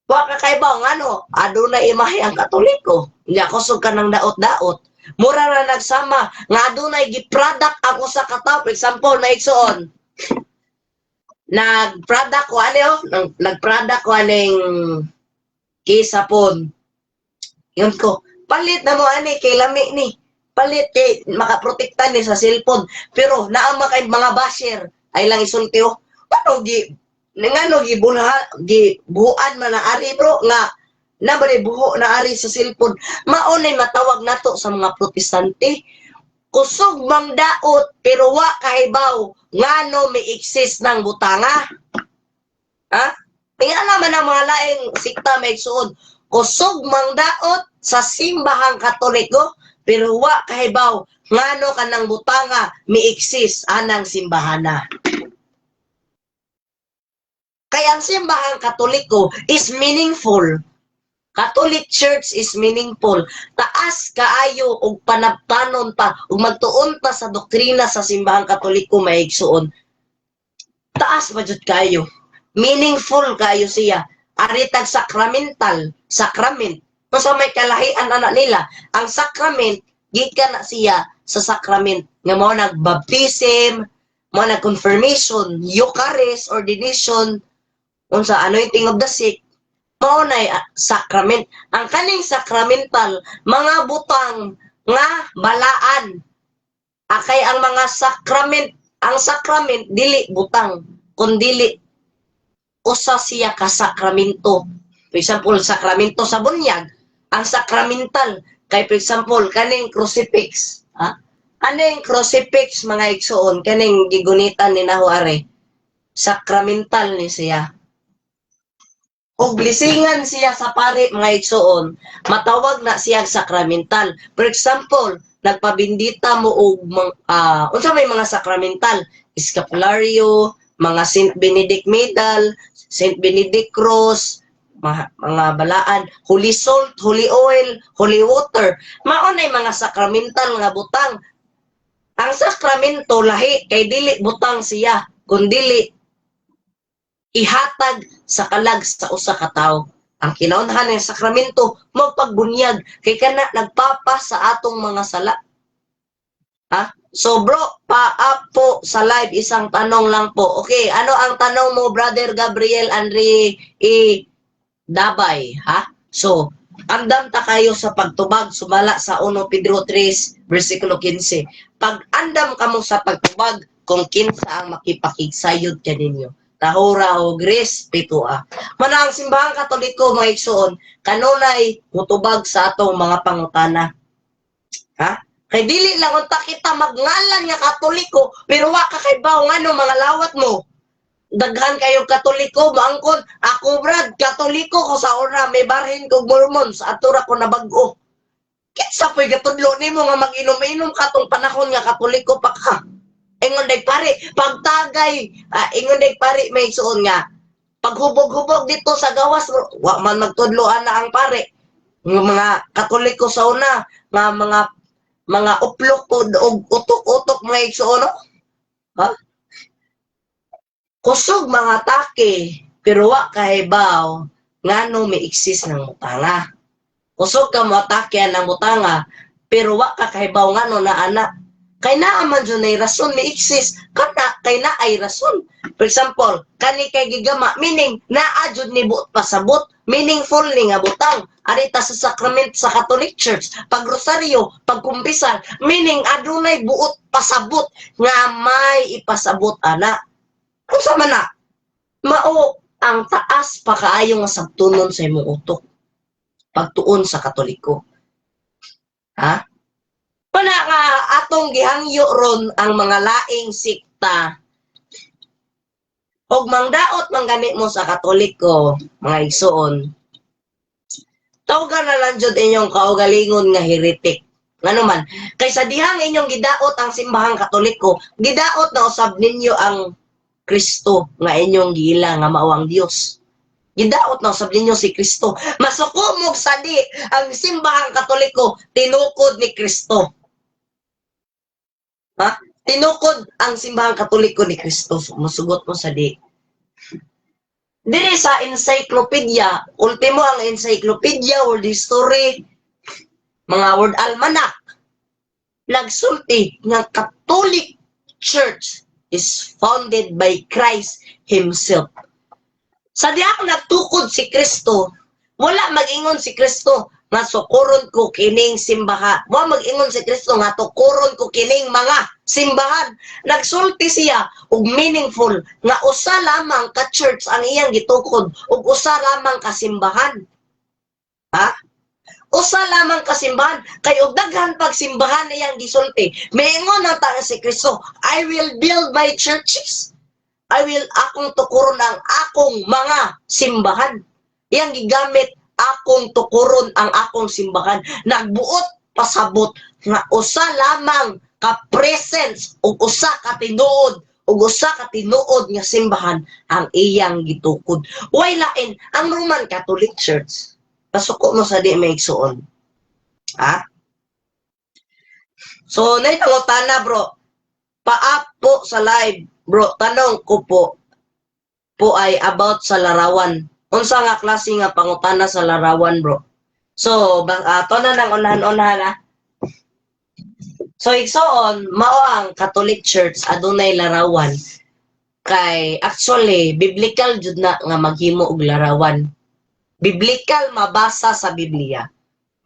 [SPEAKER 1] Wa ka kaibaw ngano, adunay imahe ang Katoliko. Nya kusog ka ng daot-daot. Mura na nagsama nga adunay gi-product ako sa kataw. For example, naigsoon. Nag-product ko nag-product ko aning kisapon. Yun ko, palit na mo ani kay lami ni. Palit kay makaprotekta ni sa cellphone. Pero naama kay mga basher ay lang isultiyo. Paano gibuhan man na ari bro nga nabali buho na ari sa cellphone. Maunay matawag nato sa mga protestante. Kusog mang daot pero wa kahibaw ngano may exist ng butanga. Ha? Tingnan naman ang mga laing sikta may igsuon. Kusog mang daot sa simbahang Katoliko pero wa kahibaw ngano kanang butanga mi exist anang simbahana. Kaya ang simbahang Katoliko is meaningful. Catholic Church is meaningful. Taas kaayo og panabtanon pa ug magtuon pa sa doktrina sa simbahang Katoliko maigsuon. Taas ba jud kayo? Meaningful kayo siya. Aritag sakramental, sakrament. Kung sa may kalahian ana nila, ang sakrament gikan na siya sa sakrament nga mao nagbaptism, mao nag-confirmation, Eucharist, ordination, unsa anointing of the sick, mao na sakrament. Ang kaning sakramental, mga butang nga balaan. Akay ang mga sakrament, ang sakrament dili butang, kundili usa siya ka sakramento. For example, sakramento sa bunyag, ang sakramental kay for example kaning crucifix, ha? Kaning crucifix mga igsoon, kaning gigunitan ni Nahuare, sakramental ni siya. Og blisingan siya sa pare mga igsoon, matawag na siya sakramental. For example, nagpabindita mo og unsa may mga sakramental, escapulario, mga Saint Benedict medal, Saint Benedict cross, mga balaan, holy salt, holy oil, holy water. Mao nay mga sakramental nga butang. Ang sakramento lahi kay dili butang siya, kundi ihatag sa kalag sa usa ka tawo. Ang kinaunhan ng sakramento magpagbunyag kay kana nagpapa sa atong mga sala. Ha? So bro, pa-up po sa live isang tanong lang po. Okay, ano ang tanong mo, Brother Gabriel Andre Dabay, ha? So, andam ta kayo sa pagtubag, sumala sa 1 Pedro 3, versikulo 15. Pag andam kamo sa pagtubag, kung kinsa ang makipakigsayod kaninyo. Tahura o respeto a. Mana ang simbahang Katoliko, mga igsoon, kanunay mutubag sa atong mga pangutana. Ha? Kay dili lang unta kita magngalan nga Katoliko, pero wa ka kay baw ngano mga lawat mo. Daghan kayo Katoliko, maangkon, ako brad, Katoliko ko sa una, may barhin kong Mormons, atura ko na bago. Kitsa po'y gatudlo ni mo nga mag-inom-inom ka tong panahon nga Katoliko pa ka. Ingon day pare, pagtagay, ingon day pare, may suon nga, paghubog-hubog dito sa gawas, wa man magtudloan na ang pare. Mga Katoliko sa una, mga uplok o utok-utok mga igsuon, no? Ha? Kusog mga take, pero wa kahibaw ngano may eksis ng mutanga. Kusog ka mo atake ng mutanga, pero wa ka kahibaw ngano na anak. Kay naa man dyan ay rason may eksis, kana kay na ay rason. For example, kani kay gigama, meaning naa jud ni buot pasabot, meaningful ni nga butang. Arita sa sakrament sa Catholic Church, pag rosaryo, pag kumpisal, meaning adunay buot pasabot nga may ipasabot ana. Kung sa mana, mao ang taas pa kaayo nga sabtunon sa imong utok. Pagtuon sa Katoliko. Ha? Pana nga atong gihangyo ron ang mga laing sikta. Og mangdaot manggani mo sa Katoliko, mga igsoon. Tawagan na lang jud inyong kaugalingon nga heretic. Ngano man, kaysa dihang inyong gidaot ang simbahang Katoliko, gidaot na usab ninyo ang Kristo nga inyong gila nga mao ang Dios. Gidaot na usab ninyo si Kristo. Masukumog sa di ang simbahang Katoliko tinukod ni Kristo. Ha? Tinukod ang simbahang Katoliko ni Kristo. Masugot mo sa di. Diri sa encyclopedia, ultimo ang encyclopedia, world history, mga word almanac, nagsulti ng Catholic Church is founded by Christ Himself. Sa diyang nagtukod si Kristo, wala mag-ingon si Kristo nga sukuron ko kining simbahan. Wala mag-ingon si Kristo nga tukuron ko kining mga simbahan. Nagsulti siya og meaningful nga usa lamang ka church ang iyang gitukod ug usa lamang ka simbahan. Ha? Usa lamang kasimbahan kay og daghan pag simbahan na iyang gisulti. Maingon ang tanga si Kristo, I will build my churches. I will akong tukuron ang akong mga simbahan. Iyang gigamit akong tukuron ang akong simbahan. Nagbuot pasabot nga usa lamang ka presence ug usa ka tinuod ug usa ka tinuod nga simbahan ang iyang gitukod. Way lain ang Roman Catholic Church. Pasuko mo sa di maigsuon. Ha? So, naitangutana bro. Paapo sa live, bro. Tanong ko po ay about sa larawan. Unsa nga klase nga pangutana sa larawan, bro? So, to na nang unahan-unahan ha. So, igsoon, mao ang Catholic Church adunay larawan. Kay actually biblical jud na nga maghimo og larawan. Biblical mabasa sa Biblia.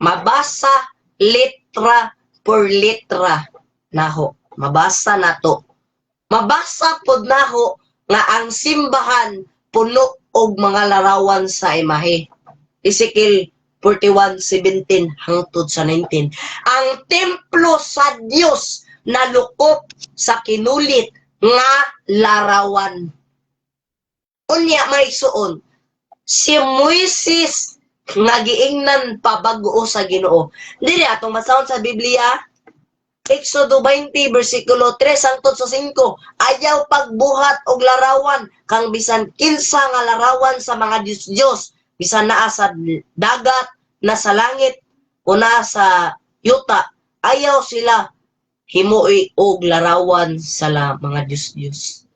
[SPEAKER 1] Mabasa letra por letra naho. Mabasa nato. Mabasa pod naho nga ang simbahan puno og mga larawan sa imahe. Ezekiel 41:17 hangtod sa 19. Ang templo sa Dios nalukop sa kinulit nga larawan. Unya may suon, si Moises nga giingnan pabag-o sa Ginoo. Dili atong masahon sa Biblia, Exodo 20 versikulo 3 hangtod sa 5, ayaw pagbuhat og larawan kang bisan kinsa nga larawan sa mga Diyos, bisan naa sa dagat, na sa langit o na sa yuta, ayaw sila himuoy og larawan sa mga Diyos.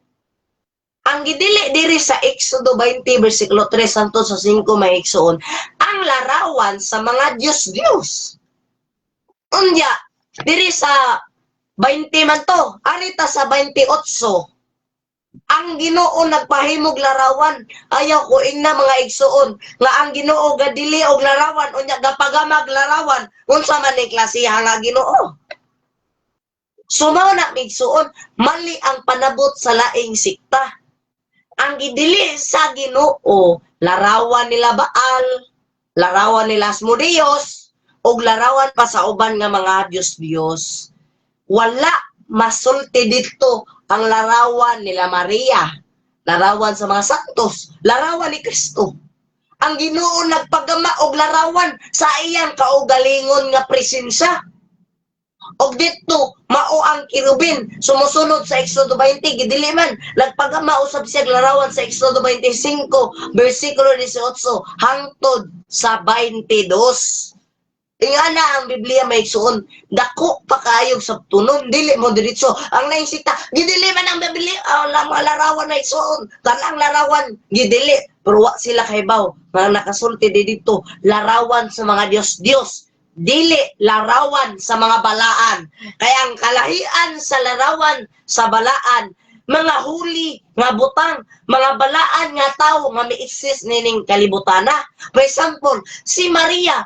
[SPEAKER 1] Ang gidili diri sa Exodo 20 versikulo 3 hangtod sa 5 may igsoon, ang larawan sa mga Diyos. Unya diri sa 20 man to, arita sa 28. Ang Ginoo nagpahimog larawan, ayaw ko ingna mga igsuon nga ang Ginoo gadili og larawan unya gapagamag larawan unsa man ni klasiha nga Ginoo. Sumaw na igsuon, mali ang panabot sa laing sikta. Ang gidili sa Ginoo, larawan nila Baal, larawan nila Asmodeus, og larawan pa sa uban nga mga Diyos. Wala masulti dito ang larawan nila Maria, larawan sa mga santos, larawan ni Kristo. Ang Ginoo nagpagama og larawan sa iyang kaugalingon nga presensya. Og dito mao ang kirubin sumusunod sa Exodo 20 gidili man nagpagama usab siya larawan sa Exodo 25 bersikulo 18 hangtod sa 22. Ingana ang Biblia may igsuon, dako pa kaayog sa tunon, dili mo diretso. Ang naisita, gidili man ang Biblia, mga larawan na igsuon, kanang larawan, gidili. Pero wa sila kaybaw, mga nakasulti dito, larawan sa mga Diyos, dili larawan sa mga balaan. Kaya ang kalahian sa larawan sa balaan, mga huli nga butang, mga balaan nga tao nga may-exist nining kalibutana. For example, si Maria,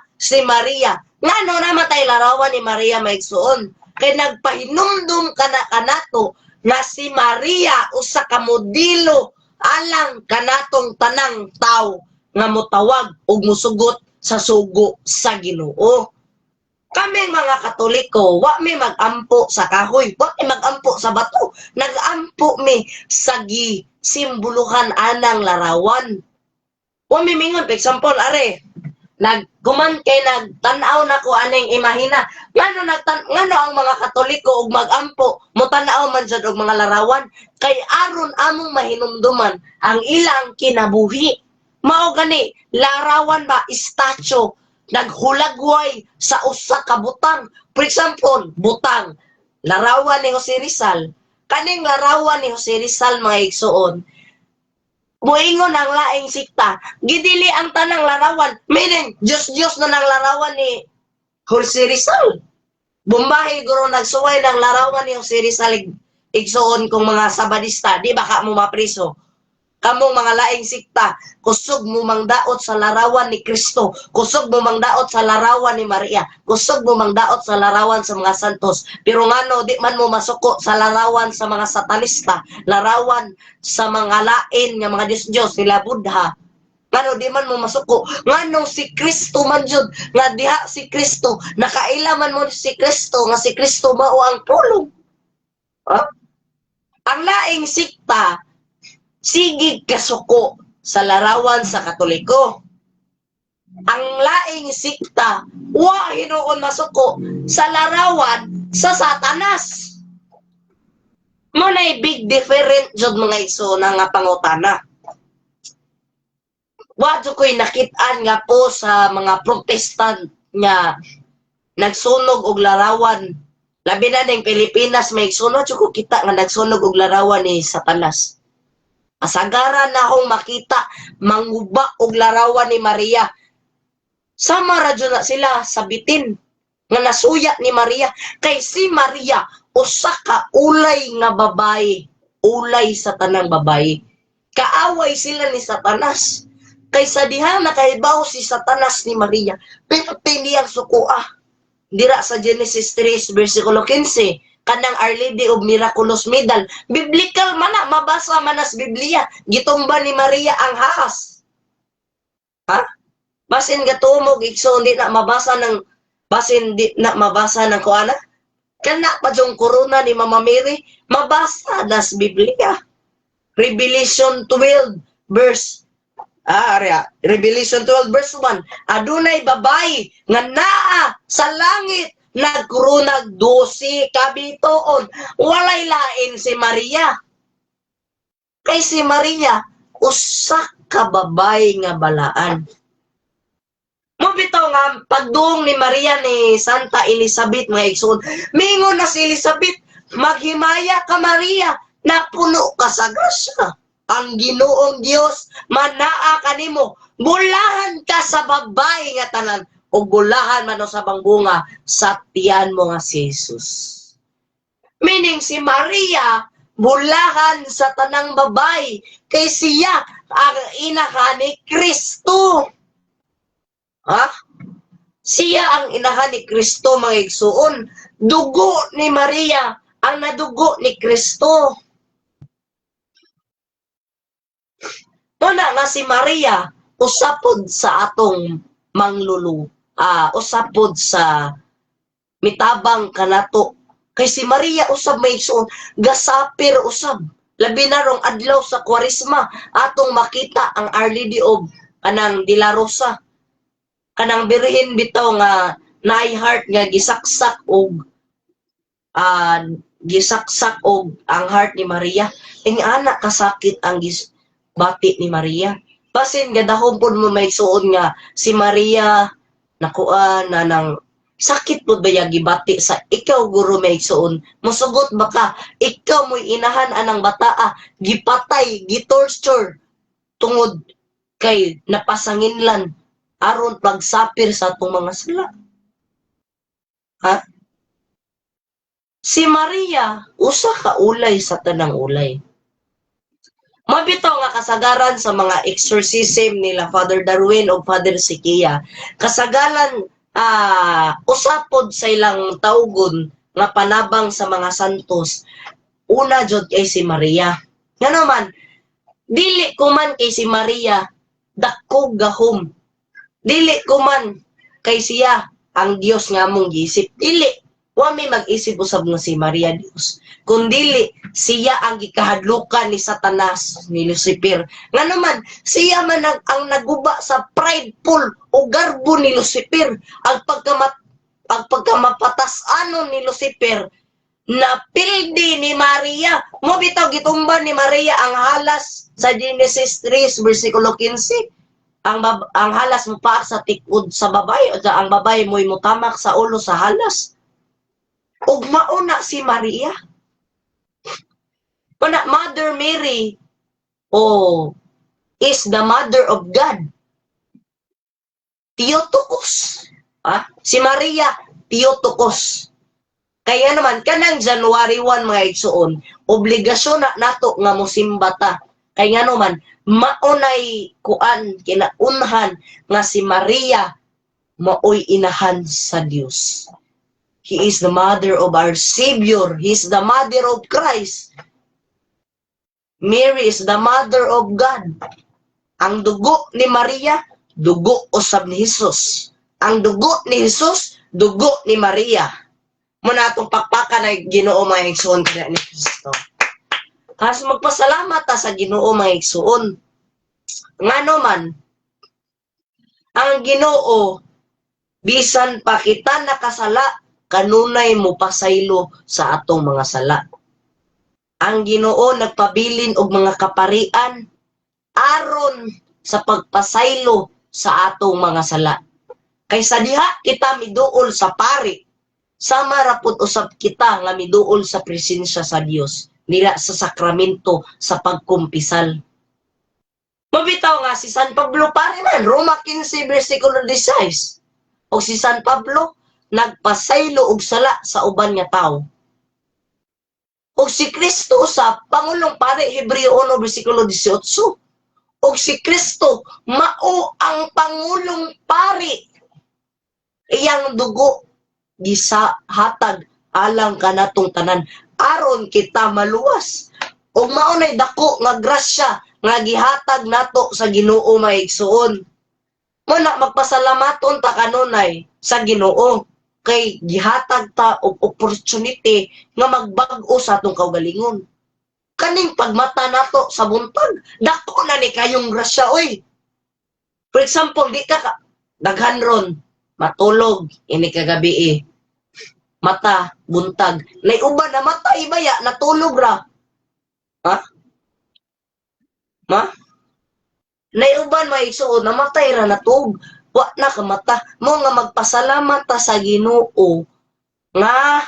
[SPEAKER 1] ngano namatay larawan ni Maria maigsuon kay nagpahinumdum kanato nga si Maria usa ka modelo alang kanatong tanang tao nga motawag og musugot sa sugo sa Ginoo. Kaming mga Katoliko, wa mi magampo sa kahoy, wa mi magampo sa bato, nagampo mi sa simboluhan anang larawan. Wa mi mingon, for example, are, nagguman kay nagtanaw na ko aning imahina. Ngano ang mga Katoliko og magampo, motanaw man jud og mga larawan, kay aron among mahinumduman ang ilang kinabuhi. Mao gani, larawan ba, statue, naghulagway sa usa ka butang. For example, butang, larawan ni Jose Rizal. Kaning larawan ni Jose Rizal mga igsuon, buingon ang laing sikta, gidili ang tanang larawan. Meaning, Diyos na ng larawan ni Jose Rizal. Bumbahi guro nagsuway ng larawan ni Jose Rizal igsuon kung mga sabadista, di baka mo mapriso. Kamong mga laing sikta, kusog mo mangdaot sa larawan ni Kristo, kusog mo mangdaot sa larawan ni Maria, kusog mo mangdaot sa larawan sa mga santos. Pero ngano di man mo masuko sa larawan sa mga satanista, larawan sa mga lain nga mga Diyos nila Buddha. Ngano di man mo masuko, nganong si Kristo man jud, nga diha si Kristo, nakailaman mo si Kristo, nga si Kristo mao ang pulong. Ang laing sikta, sigig kasuko sa larawan sa Katoliko. Ang laing sikta, wa hinuon masuko sa larawan sa Satanas. Mo na big different jud mga igsoon nga pangutana. Wadyo ko'y nakitaan nga po sa mga protestant nga nagsunog og larawan. Labi na ng Pilipinas, may igsunog ko kita nga nagsunog og larawan ni Satanas. Asagaran na akong makita, manguba og larawan ni Maria. Sama radyo na sila sabitin nga nasuya ni Maria. Kay si Maria, usa ka ulay nga babae. Ulay sa tanang babae. Kaaway sila ni Satanas. Kay sa diha nakahibaw si Satanas ni Maria. Pero niyang sukua. Dira sa Genesis 3, versikulo 15. Kanang Our Lady of Miraculous Medal. Biblical man na, mabasa man as Biblia. Gitumba ni Maria ang haas. Ha? Basin gatumog, ikso, hindi na mabasa ng, basin di na mabasa ng kuana. Kana pa yung corona ni Mama Mary, mabasa das Biblia. Revelation 12, verse Revelation 12 verse 1. Adunay babay nga naa sa langit nagkurunag 12 kabituon. Walay lain si Maria. Kay si Maria usa ka babay nga balaan. Mo bitaw nga pagduong ni Maria ni Santa Elizabeth mga igsoon. Mingon na si Elizabeth, maghimaya ka Maria, napuno ka sa grasya. Ang Ginoong Dios manaa kanimo, bulahan ka sa babay nga tanan o bulahan man sa bangbunga sa tiyan mo nga si Jesus. Meaning si Maria bulahan sa tanang babay kay siya ang inahan ni Kristo. Ha? Siya ang inahan ni Kristo mga igsuon. Dugo ni Maria ang nadugo ni Kristo. Tuna nga si Maria, usapod sa atong manglulu, usapod sa mitabang kanato. Kay si Maria usab may igsoon, gasapir usab. Labi na rong adlaw sa Kwaresma, atong makita ang Our Lady of kanang De La Rosa. Kanang birhen bitaw nga naay heart nga gisaksak og ang heart ni Maria. Ing ana kasakit ang bati ni Maria. Basin gadahon pud mo may suon nga si Maria nakuan na nang sakit pud ba gibati sa ikaw guro may suon. Mosugot baka ikaw mo'y inahan anang bataa gipatay, gitorture tungod kay napasanginlan aron pagsapir sa atong mga sala. Ha? Si Maria usa ka ulay sa tanang ulay. Mabitaw nga kasagaran sa mga exorcism nila Father Darwin o Father Sikia. Kasagalan usapod sa ilang tawgon nga panabang sa mga santos. Una jud kay si Maria. Nga naman, dili ko man kay si Maria dakog gahom. Dili ko man kay siya ang Dios nga mong giisip. Dili. Wa may mag-isip usab nga si Maria Dios. Kundili siya ang gikahadlukan ni Satanas, ni Lucifer. Nga naman, siya man ang naguba sa prideful o garbo ni Lucifer. Ang pagkamapatas-ano ni Lucifer, na pildi ni Maria. Mo bitaw gitumban ni Maria ang halas sa Genesis 3, versikulo 15. Ang halas mo pa sa tikod sa babay, o ang babay mo'y mutamak sa ulo sa halas. Ug mauna si Maria. Kuna Mother Mary is the mother of God. Theotokos. Si Maria Theotokos. Kaya naman kanang January 1 mga igsuon, obligasyon na nato nga mosimba ta. Kaya naman maunay kuan kinaunhan nga si Maria maoy inahan sa Dios. He is the mother of our Savior. He is the mother of Christ. Mary is the mother of God. Ang dugo ni Maria, dugo usab ni Jesus. Ang dugo ni Jesus, dugo ni Maria. Muna itong pakpakan na Ginoo mga igsuon kaya ni Kristo. Kasi magpasalamat ta sa Ginoo mga igsuon. Nga naman, ang Ginoo, bisan pa kita nakasala, kanunay mo pasaylo sa atong mga sala. ang Ginoo nagpabilin og mga kaparian aron sa pagpasaylo sa atong mga sala. Kaysa diha kita miduol sa pari, sama ra pud usab kita nga miduol sa presensya sa Dios nila sa sakramento sa pagkumpisal. Mabitaw nga si San Pablo pare man, Roma 15 versikulo 16. O si San Pablo nagpasaylo og sala sa uban nga tawo. O si Kristo sa Pangulong Pare Hebreo 1 versikulo 18. O si Kristo mao ang Pangulong Pari. Iyang dugo gisahatag alang kanatong tanan aron kita maluwas. Og maunay dako nga grasya nga gihatag nato sa Ginoo maigsuon. Muna magpasalamaton ta kanunay sa Ginoo kay gihatag ta og opportunity nga magbag-o sa atong kaugalingon. Kaning pagmata nato sa buntag, dako na ni kayong grasya oy. For example, di ka daghan ron matulog ini kagabi mata buntag. Nay uban na mata ibaya natulog ra. Ha? Ma? Nay uban maigsuon namatay ra natug. Wa na ka mata mo nga magpasalamat ta sa Ginoo nga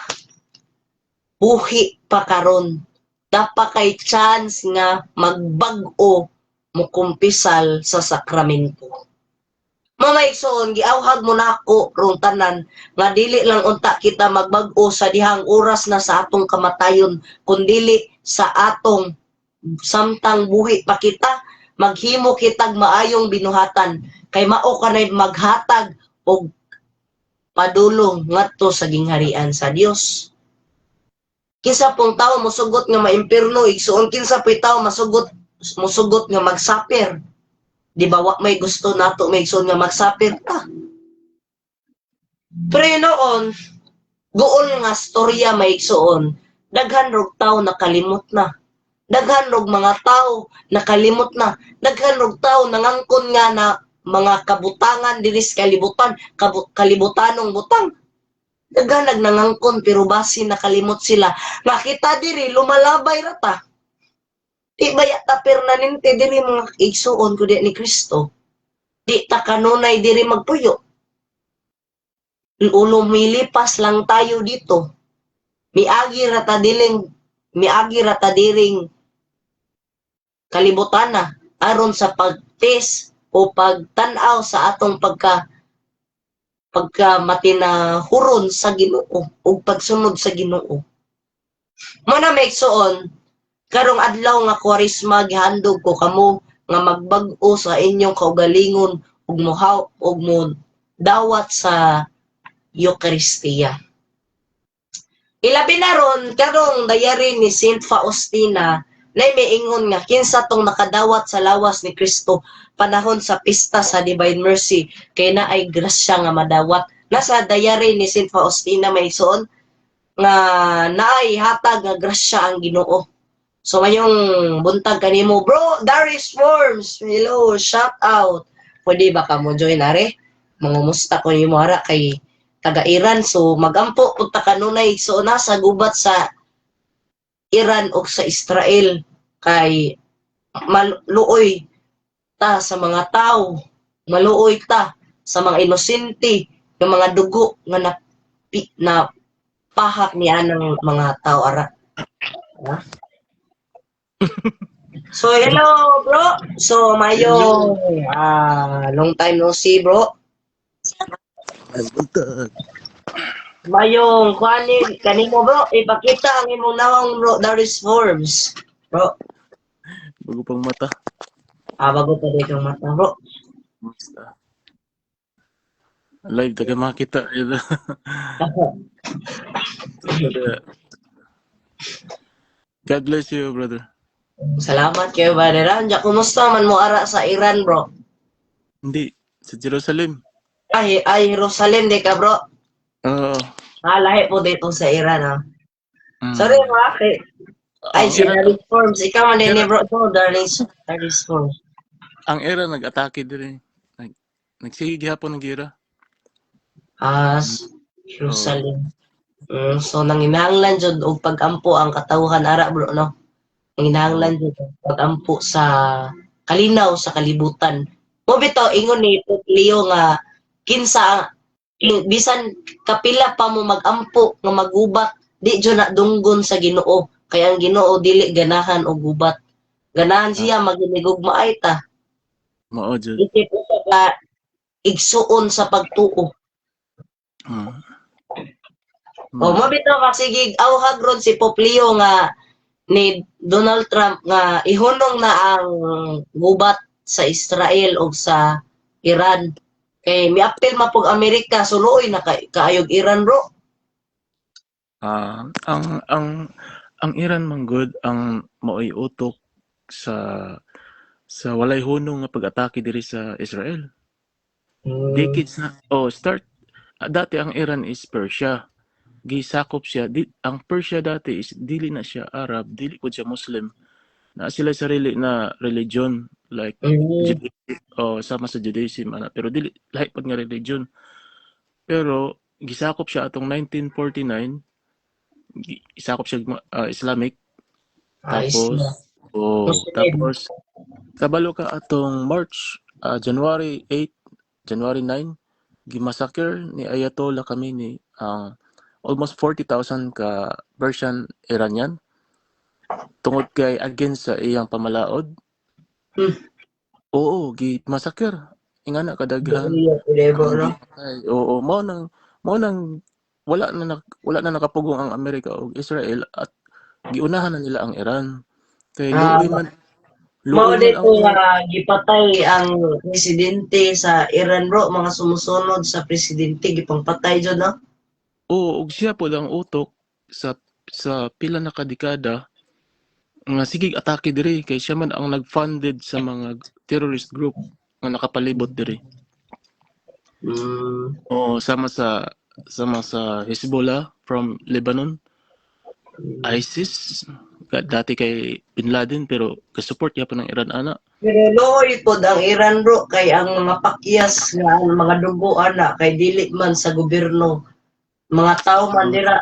[SPEAKER 1] buhi pa karon. Dapa kay chance nga magbag-o mo kumpisal sa sakramento. Mamaigsoon giawhag mo nako rong tanan nga dili lang unta kita magbag-o sa dihang oras na sa atong kamatayon kundili sa atong samtang buhi pa kita maghimo kitag maayong binuhatan kay mao kanay maghatag og padulong ngadto sa gingharian sa Dios. Kinsa pong tao mosugot nga maimpirno igsuon kinsa po'y tao mosugot nga magsapir. Di ba wa may gusto nato may igsuon nga magsapir ta. Pero noon guol nga storya may igsuon daghan rog tao nakalimot na. Daghan rog mga tao nakalimot na. Daghan rog tao nangangkon nga na mga kabutangan dinis kalibutan, kalibutanong butang. Daghan nagnangangkon pero basin nakalimot sila. Makita diri lumalabay rata. Di ba yata permanente diri mga igsuon ko di ni Kristo. Di ta kanunay diri magpuyo. Lumilipas lang tayo dito. Miagi rata diring kalibutana aron sa pagtest o pagtanaw sa atong matinahuron sa Ginoo o pagsunod sa Ginoo. Muna may igsuon karong adlaw nga Kwaresma gihandog ko kamo nga magbag-o sa inyong kaugalingon ug mo dawat sa Eucharistia. Ilabi na ron karong dayari ni Saint Faustina nay miingon nga kinsa tong nakadawat sa lawas ni Kristo panahon sa pista sa Divine Mercy kay naay grasya nga madawat. Nasa dayari ni Saint Faustina may igsuon nga naay hatag nga grasya ang Ginoo. So mayong buntag kanimo, bro, Darius Forms. Hello, shout out. Pwede ba ka mo join are? Mangumusta ko nimo ara kay taga Iran. So magampo punta kanunay so nasa gubat sa Iran o sa Israel kay maluoy ta sa mga tao, maluoy ta sa mga inosente, yung mga dugo nga na pahak niya ng mga tao ara. So hello bro. So mayo long time no see bro. Mayong kanimo bro, ipakita ang imong nawang bro, Darius Forms. Bro.
[SPEAKER 2] Bago pang mata.
[SPEAKER 1] Bago pa dito ang mata bro.
[SPEAKER 2] Live taga makita. God bless you, brother.
[SPEAKER 1] Salamat kayo, Brother Anja. Kumusta man mo ara sa Iran, bro?
[SPEAKER 2] Hindi, sa Jerusalem.
[SPEAKER 1] Ay, Jerusalem di ka, bro.
[SPEAKER 2] Oo.
[SPEAKER 1] Lahi po dito sa Iran, ha. Sorry, bakit? Ay, si Darius Forms. Ikaw man din, bro. So, Darius Forms.
[SPEAKER 2] Ang era nag-atake din. Nagsige hapon ng gira.
[SPEAKER 1] Jerusalem. So, nanginahanglan dyan o pag-ampo ang katawhan ara, bro, no? Ang
[SPEAKER 2] Oh.
[SPEAKER 1] hinahanglan jud pag-ampo sa kalinaw sa kalibutan. Mo bitaw ingon ni Pope Leo nga kinsa bisan kapila pa mo mag-ampo nga magubat di jud na dunggon sa Ginoo. Kaya ang Ginoo dili ganahan og gubat. Ganahan
[SPEAKER 2] Ah,
[SPEAKER 1] siya maghinigugma ay ta.
[SPEAKER 2] mao jud.
[SPEAKER 1] Isip ko ka igsuon sa pagtuo.
[SPEAKER 2] Mm.
[SPEAKER 1] O
[SPEAKER 2] Mm.
[SPEAKER 1] mo bitaw masigig awhag ron si Pope Leo nga ni Donald Trump nga ihunong na ang gubat sa Israel o sa Iran. Kay miapil mapog Amerika suloy na kaayog Iran ro.
[SPEAKER 2] Ah, ang Iran manggod ang maoy utok sa walay hunong nga pag-atake diri sa Israel.
[SPEAKER 1] Hmm.
[SPEAKER 2] Decades na. Oh, start dati ang Iran is Persia. Gisakop siya. Ang Persia dati is dili na siya Arab, dili po siya Muslim. Na sila sarili na religion like
[SPEAKER 1] Hmm.
[SPEAKER 2] Judaism o sama sa Judaism ana pero dili lahi pud nga religion. Pero gisakop siya atong 1949, isakop siya Islamic
[SPEAKER 1] Isla.
[SPEAKER 2] tapos
[SPEAKER 1] Muslim.
[SPEAKER 2] tapos kabalo ka atong March January 9 gimassacre ni Ayatollah Khamenei ang almost 40,000 ka Persian Iranian tungod kay against sa iyang pamalaod.
[SPEAKER 1] Hmm.
[SPEAKER 2] Oo, gi-massacre. Ingana kadaghan
[SPEAKER 1] Iya, kulebo
[SPEAKER 2] ang
[SPEAKER 1] no.
[SPEAKER 2] gipatay. Oo, mao nang wala na nakapugong ang Amerika ug Israel at giunahan na nila ang Iran. Kay
[SPEAKER 1] Ah, mao
[SPEAKER 2] luoy man
[SPEAKER 1] dito
[SPEAKER 2] ang
[SPEAKER 1] nga gipatay ang presidente sa Iran bro, mga sumusunod sa presidente gipangpatay jud no.
[SPEAKER 2] oo, ug siya pod ang utok sa pila na kadekada nga sige atake diri kay siya man ang nag-funded sa mga terrorist group nga nakapalibot diri.
[SPEAKER 1] Hmm.
[SPEAKER 2] Oo, sama sa Hezbollah from Lebanon, ISIS dati kay Bin Laden pero gasupport ya pa ng Iran ana.
[SPEAKER 1] Pero luoy pod ang Iran bro kay ang mga pakyas nga ang mga dugo ana kay dili man sa gobyerno. Mga tao man
[SPEAKER 2] Mm.
[SPEAKER 1] dira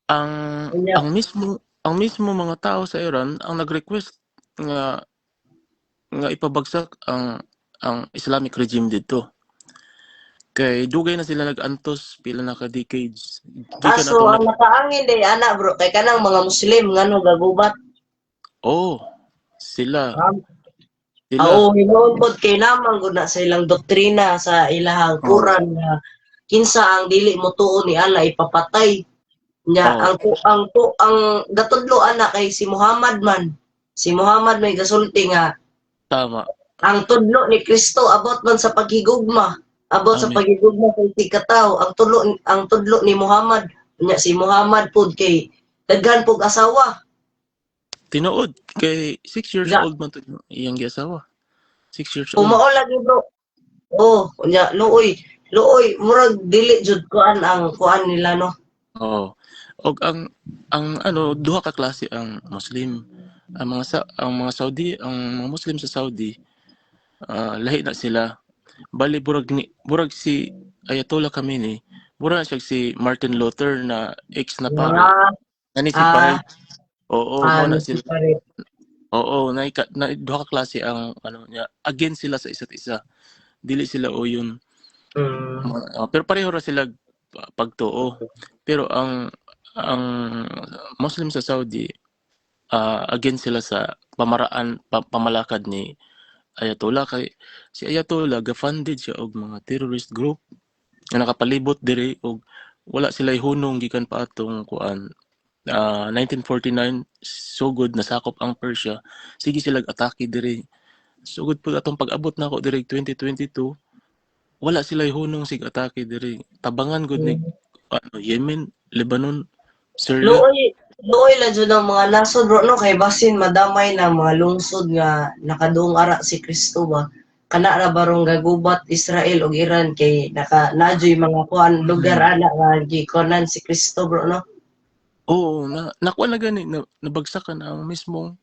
[SPEAKER 2] Ang
[SPEAKER 1] unya.
[SPEAKER 2] ang mismo mga tao sa Iran ang nag-request nga ipabagsak ang Islamic regime dito. Kay dugay na sila nag-antos pila na ka decades. Gikan
[SPEAKER 1] Kaso
[SPEAKER 2] atong
[SPEAKER 1] ang nakaangin day ana bro kay kanang mga Muslim ngano gagubat.
[SPEAKER 2] oh, sila
[SPEAKER 1] Um,
[SPEAKER 2] sila
[SPEAKER 1] hinuon pod kay naman gud na sa ilang doktrina sa ilahang
[SPEAKER 2] oh,
[SPEAKER 1] Quran nga kinsa ang dili motuo ni Allah ipapatay nya
[SPEAKER 2] oh,
[SPEAKER 1] ang gatudlo ana kay si Muhammad man. Si Muhammad may gasulti nga
[SPEAKER 2] tama.
[SPEAKER 1] ang tudlo ni Kristo abot man sa paghigugma. Abot sa
[SPEAKER 2] Amen.
[SPEAKER 1] paghigugma sa tigkataw. Ang tudlo ni Muhammad. Nya si Muhammad pud kay daghan pug asawa.
[SPEAKER 2] Tinuod kay 6 years
[SPEAKER 1] Ga
[SPEAKER 2] old man to iyang giasawa. 6 years
[SPEAKER 1] kung
[SPEAKER 2] old.
[SPEAKER 1] mao lagi bro. Oh, nya luoy. Luoy murag dili jud kuan ang kuan nila no.
[SPEAKER 2] Oo. Og ang ano duha ka klase ang Muslim. Ang mga Saudi, ang mga Muslim sa Saudi, lahi na sila. Bali burag si Ayatollah Khamenei, burag siya si Martin Luther na ex na pare.
[SPEAKER 1] Ah,
[SPEAKER 2] Nani si
[SPEAKER 1] ah,
[SPEAKER 2] pare. Oo, mo na sila.
[SPEAKER 1] nagsiparit.
[SPEAKER 2] Oo, duha ka klase ang ano niya, against sila sa isa't isa. Dili sila o yun.
[SPEAKER 1] Mm.
[SPEAKER 2] Pero pareho ra sila pagtuo. Pero ang Muslim sa Saudi, against sila sa pamalakad ni Ayatollah kay si Ayatollah ga-funded siya og mga terrorist group nga nakapalibot diri og wala sila hunong gikan pa atong kuan 1949 sugod nasakop ang Persia sige sila atake diri sugod pud atong pag-abot nako diri 2022 wala sila hunong sig atake diri tabangan gud ni
[SPEAKER 1] Mm.
[SPEAKER 2] Yemen, Lebanon, Syria.
[SPEAKER 1] Luoy luoy lang jud ang mga nasod bro no kay basin madamay na mga lungsod nga nakadung ara si Kristo ba. Kana ra barong gagubat Israel ug Iran kay nadyoy mga kuan lugar
[SPEAKER 2] Mm.
[SPEAKER 1] ana nga gikuanan si Kristo bro no.
[SPEAKER 2] Oo, nakuha na gani nabagsakan ang mismong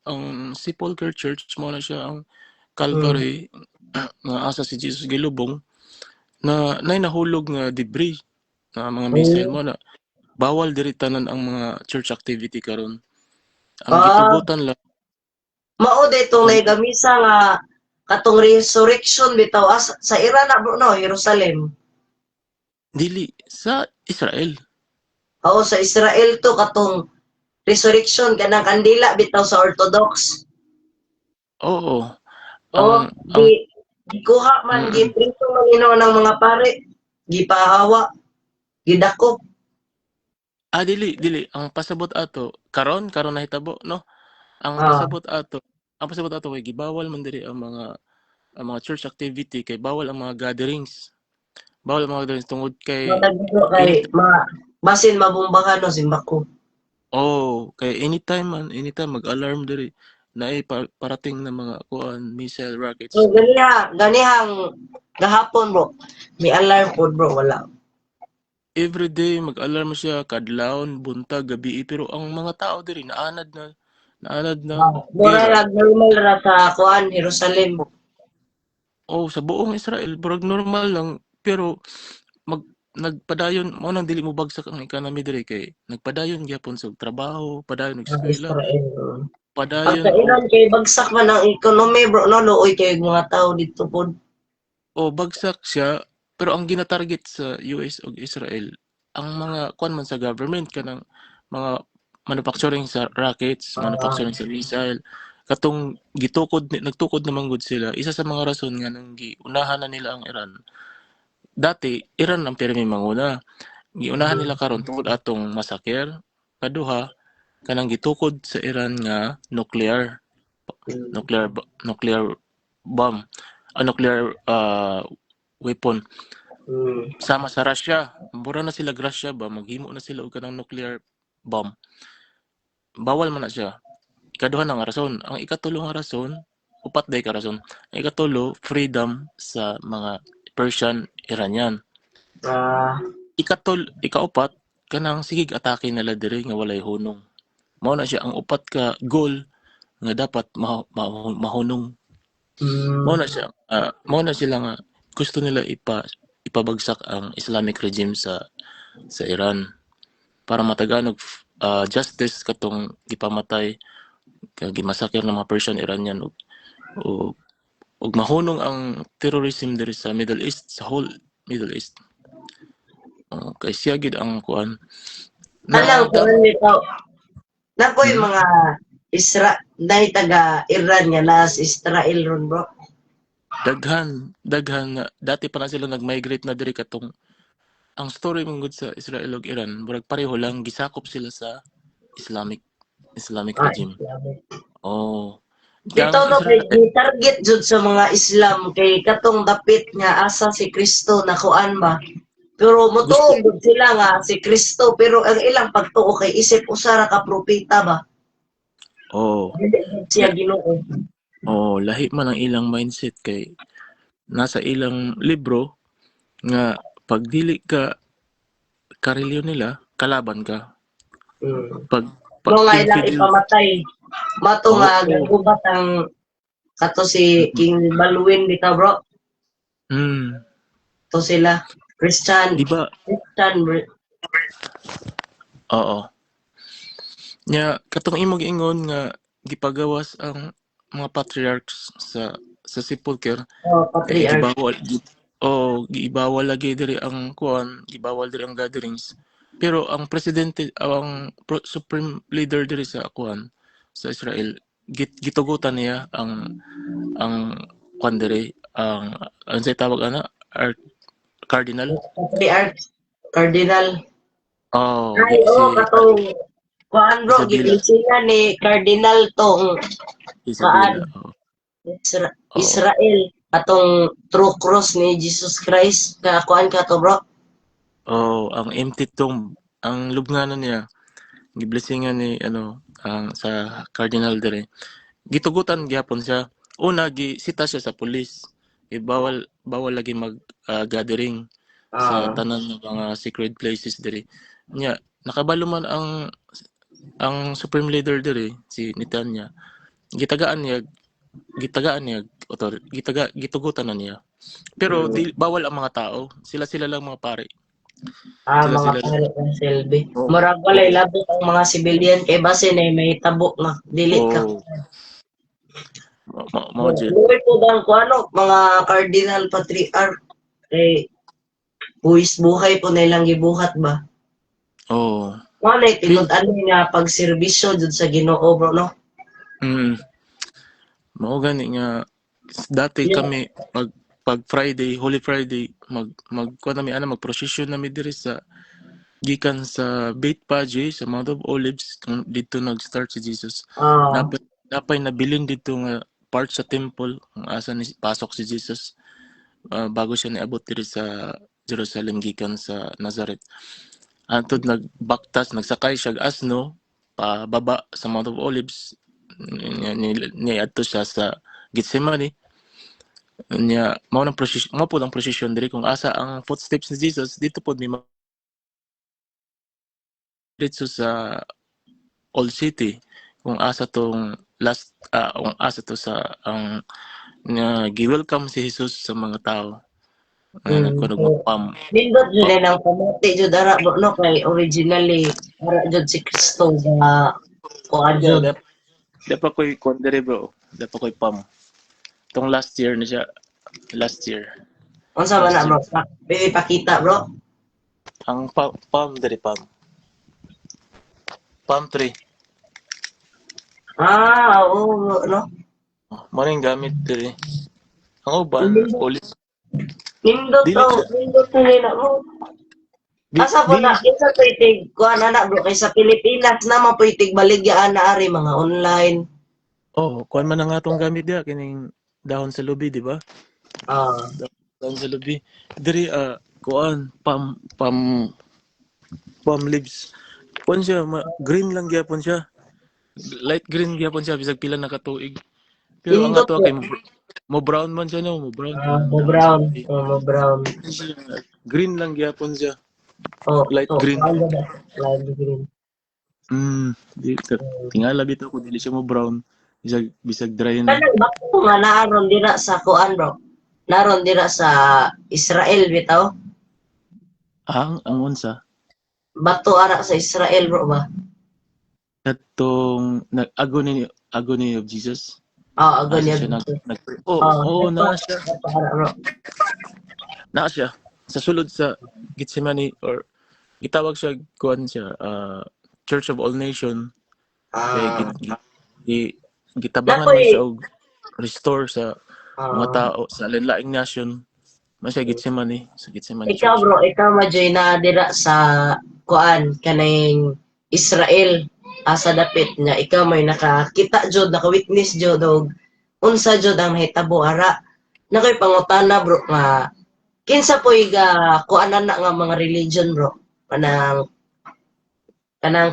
[SPEAKER 2] ang Sepulchre Church mo na siya ang
[SPEAKER 1] Mm.
[SPEAKER 2] Calvary nga asa si Jesus gilubong na nay nahulog nga debris na mga missile
[SPEAKER 1] Mm.
[SPEAKER 2] mo na bawal diri tanan ang mga church activity karon Ang gitugutan lang
[SPEAKER 1] Mao itong
[SPEAKER 2] ang
[SPEAKER 1] naigamisa nga katong resurrection bitaw sa Iran na bro no, Jerusalem.
[SPEAKER 2] dili sa Israel.
[SPEAKER 1] Oo, sa Israel to katong resurrection kanang kandila bitaw sa Orthodox.
[SPEAKER 2] Oo, ang
[SPEAKER 1] Oo,
[SPEAKER 2] ang
[SPEAKER 1] gikuha man
[SPEAKER 2] mm.
[SPEAKER 1] giprito man ng mga pare, gipahawa, gidakop.
[SPEAKER 2] Dili ang pasabot ato karon nahitabo no. Ang
[SPEAKER 1] Ah,
[SPEAKER 2] pasabot ato ang pasabot ato kay gibawal man diri ang mga church activity kay bawal ang mga gatherings. Bawal ang mga gatherings tungod kay
[SPEAKER 1] madagito kay
[SPEAKER 2] any
[SPEAKER 1] basin mabumbahan no simbako.
[SPEAKER 2] kay anytime mag-alarm diri naay parating na mga kuan missile rockets.
[SPEAKER 1] So ganihang gahapon bro. May alarm po bro, wala.
[SPEAKER 2] Everyday mag-alarm siya kadlawon, buntag, gabi pero ang mga tao diri naanad na
[SPEAKER 1] Mura
[SPEAKER 2] era.
[SPEAKER 1] lang normal ra sa kuan Jerusalem.
[SPEAKER 2] Sa buong Israel murag normal lang pero mag nagpadayon mao nang dili mo bagsak ang economy diri kay nagpadayon gyapon sa trabaho, padayon og
[SPEAKER 1] Sa
[SPEAKER 2] eskwela,
[SPEAKER 1] Israel. Ang
[SPEAKER 2] padayon
[SPEAKER 1] sa Iran kay bagsak man ang economy bro no luoy kay mga tao dito pod.
[SPEAKER 2] bagsak siya pero ang gina-target sa US ug Israel ang mga kuan man sa government kanang mga manufacturing sa rockets,
[SPEAKER 1] Ah,
[SPEAKER 2] manufacturing sa missile katong nagtukod naman gud sila isa sa mga rason nga nang giunahan na nila ang Iran. Dati Iran ang pirmi manguna. Giunahan nila karon tungod atong masaker. Kaduha, kanang gitukod sa Iran nga nuclear bomb, nuclear weapon. Sama sa Russia, mura na sila Russia ba maghimo na sila og kanang nuclear bomb. Bawal man na siya. Ikaduha na nga rason. Ang ikatulo nga rason, upat day ka rason. Ang ikatulo, freedom sa mga Persian Iranian.
[SPEAKER 1] ah,
[SPEAKER 2] Ikaupat, kanang sigig atake nila diri nga walay hunong. Mao na siya ang upat ka goal nga dapat mahunong. Mao na
[SPEAKER 1] mm,
[SPEAKER 2] siya mao na sila nga gusto nila ipabagsak ang Islamic regime sa Iran para matagaan og justice katong gipamatay gimasakir ng mga Persian Iranian og, og mahunong ang terrorism diri sa Middle East, sa whole Middle East. Kay siya gid ang kuan na
[SPEAKER 1] alang kuan bitaw. Napoy
[SPEAKER 2] hmm?
[SPEAKER 1] mga dahil taga Iran nga nas Israel ron bro.
[SPEAKER 2] Daghan nga dati pa na sila nag-migrate na diri katong ang story mong good sa Israel ug Iran murag pareho lang gisakop sila sa Islamic
[SPEAKER 1] Ah,
[SPEAKER 2] regime.
[SPEAKER 1] Islamic.
[SPEAKER 2] Oh, ang
[SPEAKER 1] Bitaw no kay
[SPEAKER 2] Israel
[SPEAKER 1] target jud sa mga Islam kay katong dapit nga asa si Kristo na kuan ba. Pero
[SPEAKER 2] gusto
[SPEAKER 1] motuog gud sila nga si Kristo pero ang ilang pagtuo kay isip usa ra ka propeta ba.
[SPEAKER 2] oh
[SPEAKER 1] Dili gud siya
[SPEAKER 2] ya
[SPEAKER 1] Ginoo.
[SPEAKER 2] lahi man ang ilang mindset kay nasa ilang libro nga pag dili ka karelyon nila kalaban ka
[SPEAKER 1] Mm.
[SPEAKER 2] pag
[SPEAKER 1] Mga ilang
[SPEAKER 2] infidel
[SPEAKER 1] ipamatay. Mato nga
[SPEAKER 2] oo
[SPEAKER 1] gagubat ang kato si
[SPEAKER 2] mm,
[SPEAKER 1] King Balwin bitaw bro.
[SPEAKER 2] mm.
[SPEAKER 1] To sila
[SPEAKER 2] Di ba
[SPEAKER 1] Christian
[SPEAKER 2] oo nya katong imong ingon nga gipagawas ang mga patriarchs sa sepulcher
[SPEAKER 1] patriarch.
[SPEAKER 2] gibawal lagi diri ang kuan gibawal diri ang gatherings pero ang presidente supreme leader diri sa kuan sa Israel gitugutan niya ang kuan diri ang say tawag ana cardinal
[SPEAKER 1] Patriarch. Cardinal. Ay,
[SPEAKER 2] si
[SPEAKER 1] katong kuan bro,
[SPEAKER 2] Isabela
[SPEAKER 1] gibilisingan ni Cardinal tong kaan
[SPEAKER 2] Isabela oo
[SPEAKER 1] Israel atong true cross ni Jesus Christ ka kuan ka to bro.
[SPEAKER 2] ang empty tomb ang lubnganan niya giblessingan ni ang sa cardinal dere gitugutan gyapon siya una gisita siya sa pulis bawal bawal lagi mag gathering sa
[SPEAKER 1] Ah,
[SPEAKER 2] tanan ng mga sacred places dere nya nakabalo man ang supreme leader dere si Netanya gitagaan niya gitugutan na niya pero
[SPEAKER 1] mm,
[SPEAKER 2] bawal ang mga tao sila lang mga pare Sila
[SPEAKER 1] Mga
[SPEAKER 2] sila
[SPEAKER 1] pare ng Selby.
[SPEAKER 2] oh,
[SPEAKER 1] Murag walay
[SPEAKER 2] oh,
[SPEAKER 1] labot ang mga civilian kay base na may tabo nga dili ka.
[SPEAKER 2] oh, mo jud.
[SPEAKER 1] Luoy po bang kung ano, mga cardinal patriarch eh buwis buhay po nilang gibuhat ba?
[SPEAKER 2] Oh.
[SPEAKER 1] Wala
[SPEAKER 2] Feel
[SPEAKER 1] tinud-ano nga pagserbisyo jud sa Ginoo bro no.
[SPEAKER 2] mm, mao gani nga dati
[SPEAKER 1] Yeah.
[SPEAKER 2] kami pag Friday, Holy Friday, kuha nami ana magprosesyon nami diri sa gikan sa Beit Paje sa Mount of Olives kung dito nag-start si Jesus.
[SPEAKER 1] Ah,
[SPEAKER 2] Napay nabilin dito nga part sa temple kung asa ni pasok si Jesus bago siya niabot diri sa Jerusalem gikan sa Nazareth. Antod nagbaktas, nagsakay siya og asno pababa sa Mount of Olives. Niadto siya sa Gethsemane. Nya mao nang prosesyon, mao pud ang prosesyon diri kung asa ang footsteps ni Jesus dito pod mi diretso sa Old City kung asa tong kung asa to sa ang nga gi-welcome si Jesus sa mga tao nga nagkunog
[SPEAKER 1] so,
[SPEAKER 2] magpam
[SPEAKER 1] nindot jud
[SPEAKER 2] pam
[SPEAKER 1] ang kamote jud ara bro no kay originally ara jud si Kristo nga kuan
[SPEAKER 2] yeah,
[SPEAKER 1] jud.
[SPEAKER 2] dapat ko'y kondere bro, dapat ko'y pam tong last year na siya, last year
[SPEAKER 1] Unsa man
[SPEAKER 2] last
[SPEAKER 1] na
[SPEAKER 2] year
[SPEAKER 1] bro? Pwede pakita bro.
[SPEAKER 2] ang pam dere pam tree
[SPEAKER 1] Oo no.
[SPEAKER 2] maring gamit dere ang uban
[SPEAKER 1] Nindot,
[SPEAKER 2] ulit
[SPEAKER 1] nindot
[SPEAKER 2] dili
[SPEAKER 1] daw,
[SPEAKER 2] siya
[SPEAKER 1] nindot na nila bro. Asa po
[SPEAKER 2] dili
[SPEAKER 1] na, kinsa pwede, kuha na na bro, kay sa Pilipinas na mapwede baligyan na ari mga online.
[SPEAKER 2] kuan man ang atong gamit dia kining dahon sa lubi di ba.
[SPEAKER 1] Ah,
[SPEAKER 2] Dahon sa lubi diri kuan palm leaves kuan siya green lang gyapon siya light green gyapon siya bisag pila na katuig pero ang
[SPEAKER 1] nindot
[SPEAKER 2] ato
[SPEAKER 1] bro.
[SPEAKER 2] kay mo brown man siya no mo brown kanang
[SPEAKER 1] Mo
[SPEAKER 2] dahon sa
[SPEAKER 1] brown,
[SPEAKER 2] lubi
[SPEAKER 1] mo brown.
[SPEAKER 2] green lang gyapon siya light
[SPEAKER 1] So,
[SPEAKER 2] green
[SPEAKER 1] ano ba? Lime green.
[SPEAKER 2] di tingala bitaw ko dili siya mo brown bisag dry na
[SPEAKER 1] Kanang bako nga naaron dira sa kuan bro. Naron dira sa Israel bitaw.
[SPEAKER 2] ang unsa
[SPEAKER 1] Bato ara sa Israel bro ba?
[SPEAKER 2] katong agony of Jesus
[SPEAKER 1] Agon
[SPEAKER 2] asa
[SPEAKER 1] niya
[SPEAKER 2] siya
[SPEAKER 1] dito.
[SPEAKER 2] oo
[SPEAKER 1] Dapat,
[SPEAKER 2] na siya
[SPEAKER 1] dapat ara bro.
[SPEAKER 2] sa sulod sa Gethsemane or gitawag siya kuan siya Church of All Nation kay
[SPEAKER 1] Ah,
[SPEAKER 2] gitabangan man
[SPEAKER 1] nakoy,
[SPEAKER 2] siya og restore sa mga
[SPEAKER 1] ah,
[SPEAKER 2] tao sa lain-laing nation man siya sa Gethsemane
[SPEAKER 1] ikaw
[SPEAKER 2] Church.
[SPEAKER 1] bro, ikaw majoy na dira sa kuan kaning Israel asa dapit nga ikaw may nakakita jud naka-witness jud og unsa jud ang nahitabo ara nakoy pangutana bro nga kinsa poy ga kuanan na nga mga religion bro kanang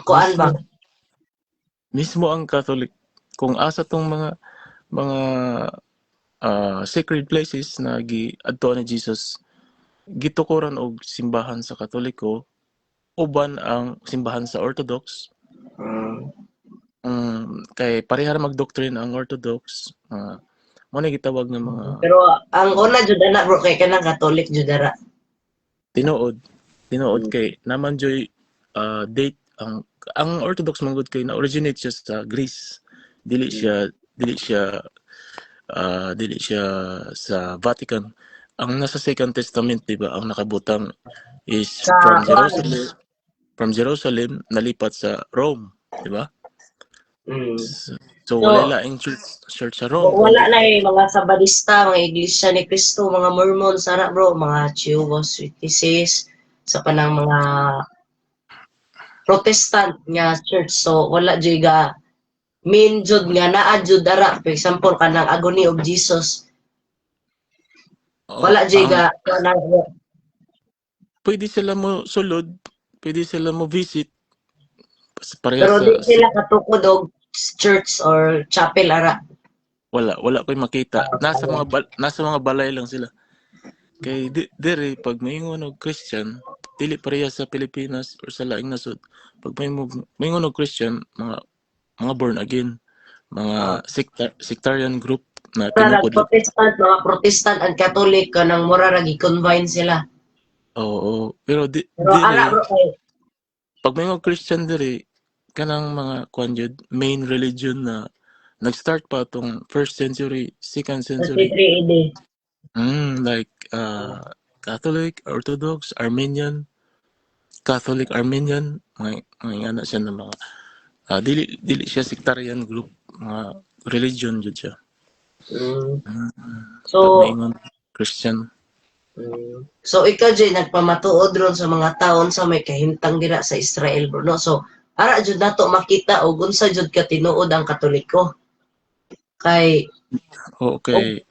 [SPEAKER 1] kuan ba.
[SPEAKER 2] Mismo mismo ang Catholic kung asa tong mga sacred places na giadto ni Jesus gitukuran og simbahan sa Katoliko uban ang simbahan sa Orthodox. Kay pareha ra mag-doctrine ang Orthodox. Mo na gitawag nga mga
[SPEAKER 1] Pero ang una jud ana bro kay kanang Catholic jud ara.
[SPEAKER 2] tinuod. Tinuod kay naman joy date ang Orthodox manggod kay na-originate siya sa Greece. Dili siya sa Vatican. Ang nasa Second Testament, di ba, ang nakabutang is
[SPEAKER 1] Sa kuan.
[SPEAKER 2] from Jerusalem nalipat sa Rome, di ba?
[SPEAKER 1] Mm.
[SPEAKER 2] So
[SPEAKER 1] So
[SPEAKER 2] wala laing church sa Rome
[SPEAKER 1] wala
[SPEAKER 2] kundi
[SPEAKER 1] na mga Sabadista, mga Iglesia ni Cristo, mga Mormon, sara bro, mga Jehovah's Witnesses, sa panang mga Protestant nga church. So wala jud ga main jud nga naa jud dara. For example kanang agony of Jesus. Wala jud
[SPEAKER 2] ang
[SPEAKER 1] ga kanang
[SPEAKER 2] pwede sila mo sulod, pwede sila mo visit
[SPEAKER 1] pero
[SPEAKER 2] parehas
[SPEAKER 1] di sila katukod og church or chapel ara.
[SPEAKER 2] wala ko'y makita. Nasa mga balay lang sila. Kay dere pag maingon og Christian, dili pareha sa Pilipinas or sa laing nasod. Pag maingon og Christian, mga born again, mga sectarian group na
[SPEAKER 1] Para
[SPEAKER 2] tinukod lang.
[SPEAKER 1] Protestant, mga Protestant and Catholic kanang mura ra gi-combine sila.
[SPEAKER 2] Oo, pero
[SPEAKER 1] Pero ana
[SPEAKER 2] dire
[SPEAKER 1] bro kay
[SPEAKER 2] pag may mga Christian dire kanang mga kuan jud main religion na nag-start pa tong first century, second century.
[SPEAKER 1] 33 AD.
[SPEAKER 2] Like Catholic, Orthodox, Armenian, Catholic, Armenian, mga ana siya ng mga dili siya sectarian group, mga religion jud siya.
[SPEAKER 1] Mm.
[SPEAKER 2] Pag
[SPEAKER 1] So,
[SPEAKER 2] maingon Christian.
[SPEAKER 1] so ikaw Jay nagpamatuod ron sa mga taon sa may kahimtang dira sa Israel bro no. So ara jud nato makita og unsa jud ka tinuod ang Katoliko. Kay og
[SPEAKER 2] Okay,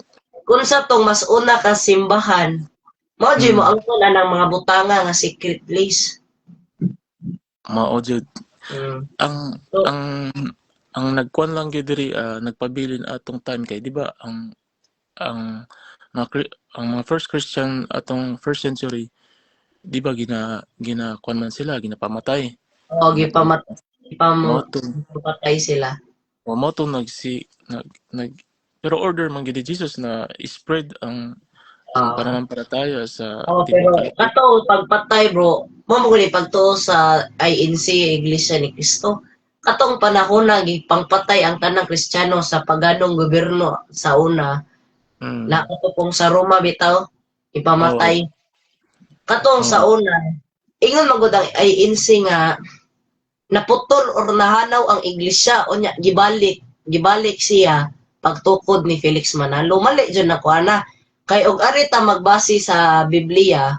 [SPEAKER 1] kung sa tong mas una ka simbahan, mao jud mo
[SPEAKER 2] mm,
[SPEAKER 1] ang ng mga butanga nga secret place.
[SPEAKER 2] mao jud
[SPEAKER 1] Mm.
[SPEAKER 2] ang
[SPEAKER 1] So,
[SPEAKER 2] ang ang nagkuan lang gyud diri nagpabilin atong time kay di ba ang ang mga first Christian atong first century di ba gina kuan man sila ginapamatay
[SPEAKER 1] oh,
[SPEAKER 2] ginapamatay mao to
[SPEAKER 1] gipapatay sila.
[SPEAKER 2] mao to nag pero order man gid ni Jesus na spread ang
[SPEAKER 1] Ah,
[SPEAKER 2] pananampalataya sa
[SPEAKER 1] oh, pero
[SPEAKER 2] tibuok Galilea.
[SPEAKER 1] kato pagpatay bro, mo mo gani pagtuo sa INC Iglesia ni Cristo. Katong panahon na gipangpatay ang tanang Kristiyano sa paganong gobyerno sa una. Na
[SPEAKER 2] Mm.
[SPEAKER 1] katong sa Roma bitaw ipamatay.
[SPEAKER 2] Oo,
[SPEAKER 1] Katong sa
[SPEAKER 2] oo.
[SPEAKER 1] una, ingon man gud ang INC nga naputol or nahanaw ang iglesia o nya gibalik siya pagtukod ni Felix Manalo mali jud na kuana kay og ari ta magbase sa Biblia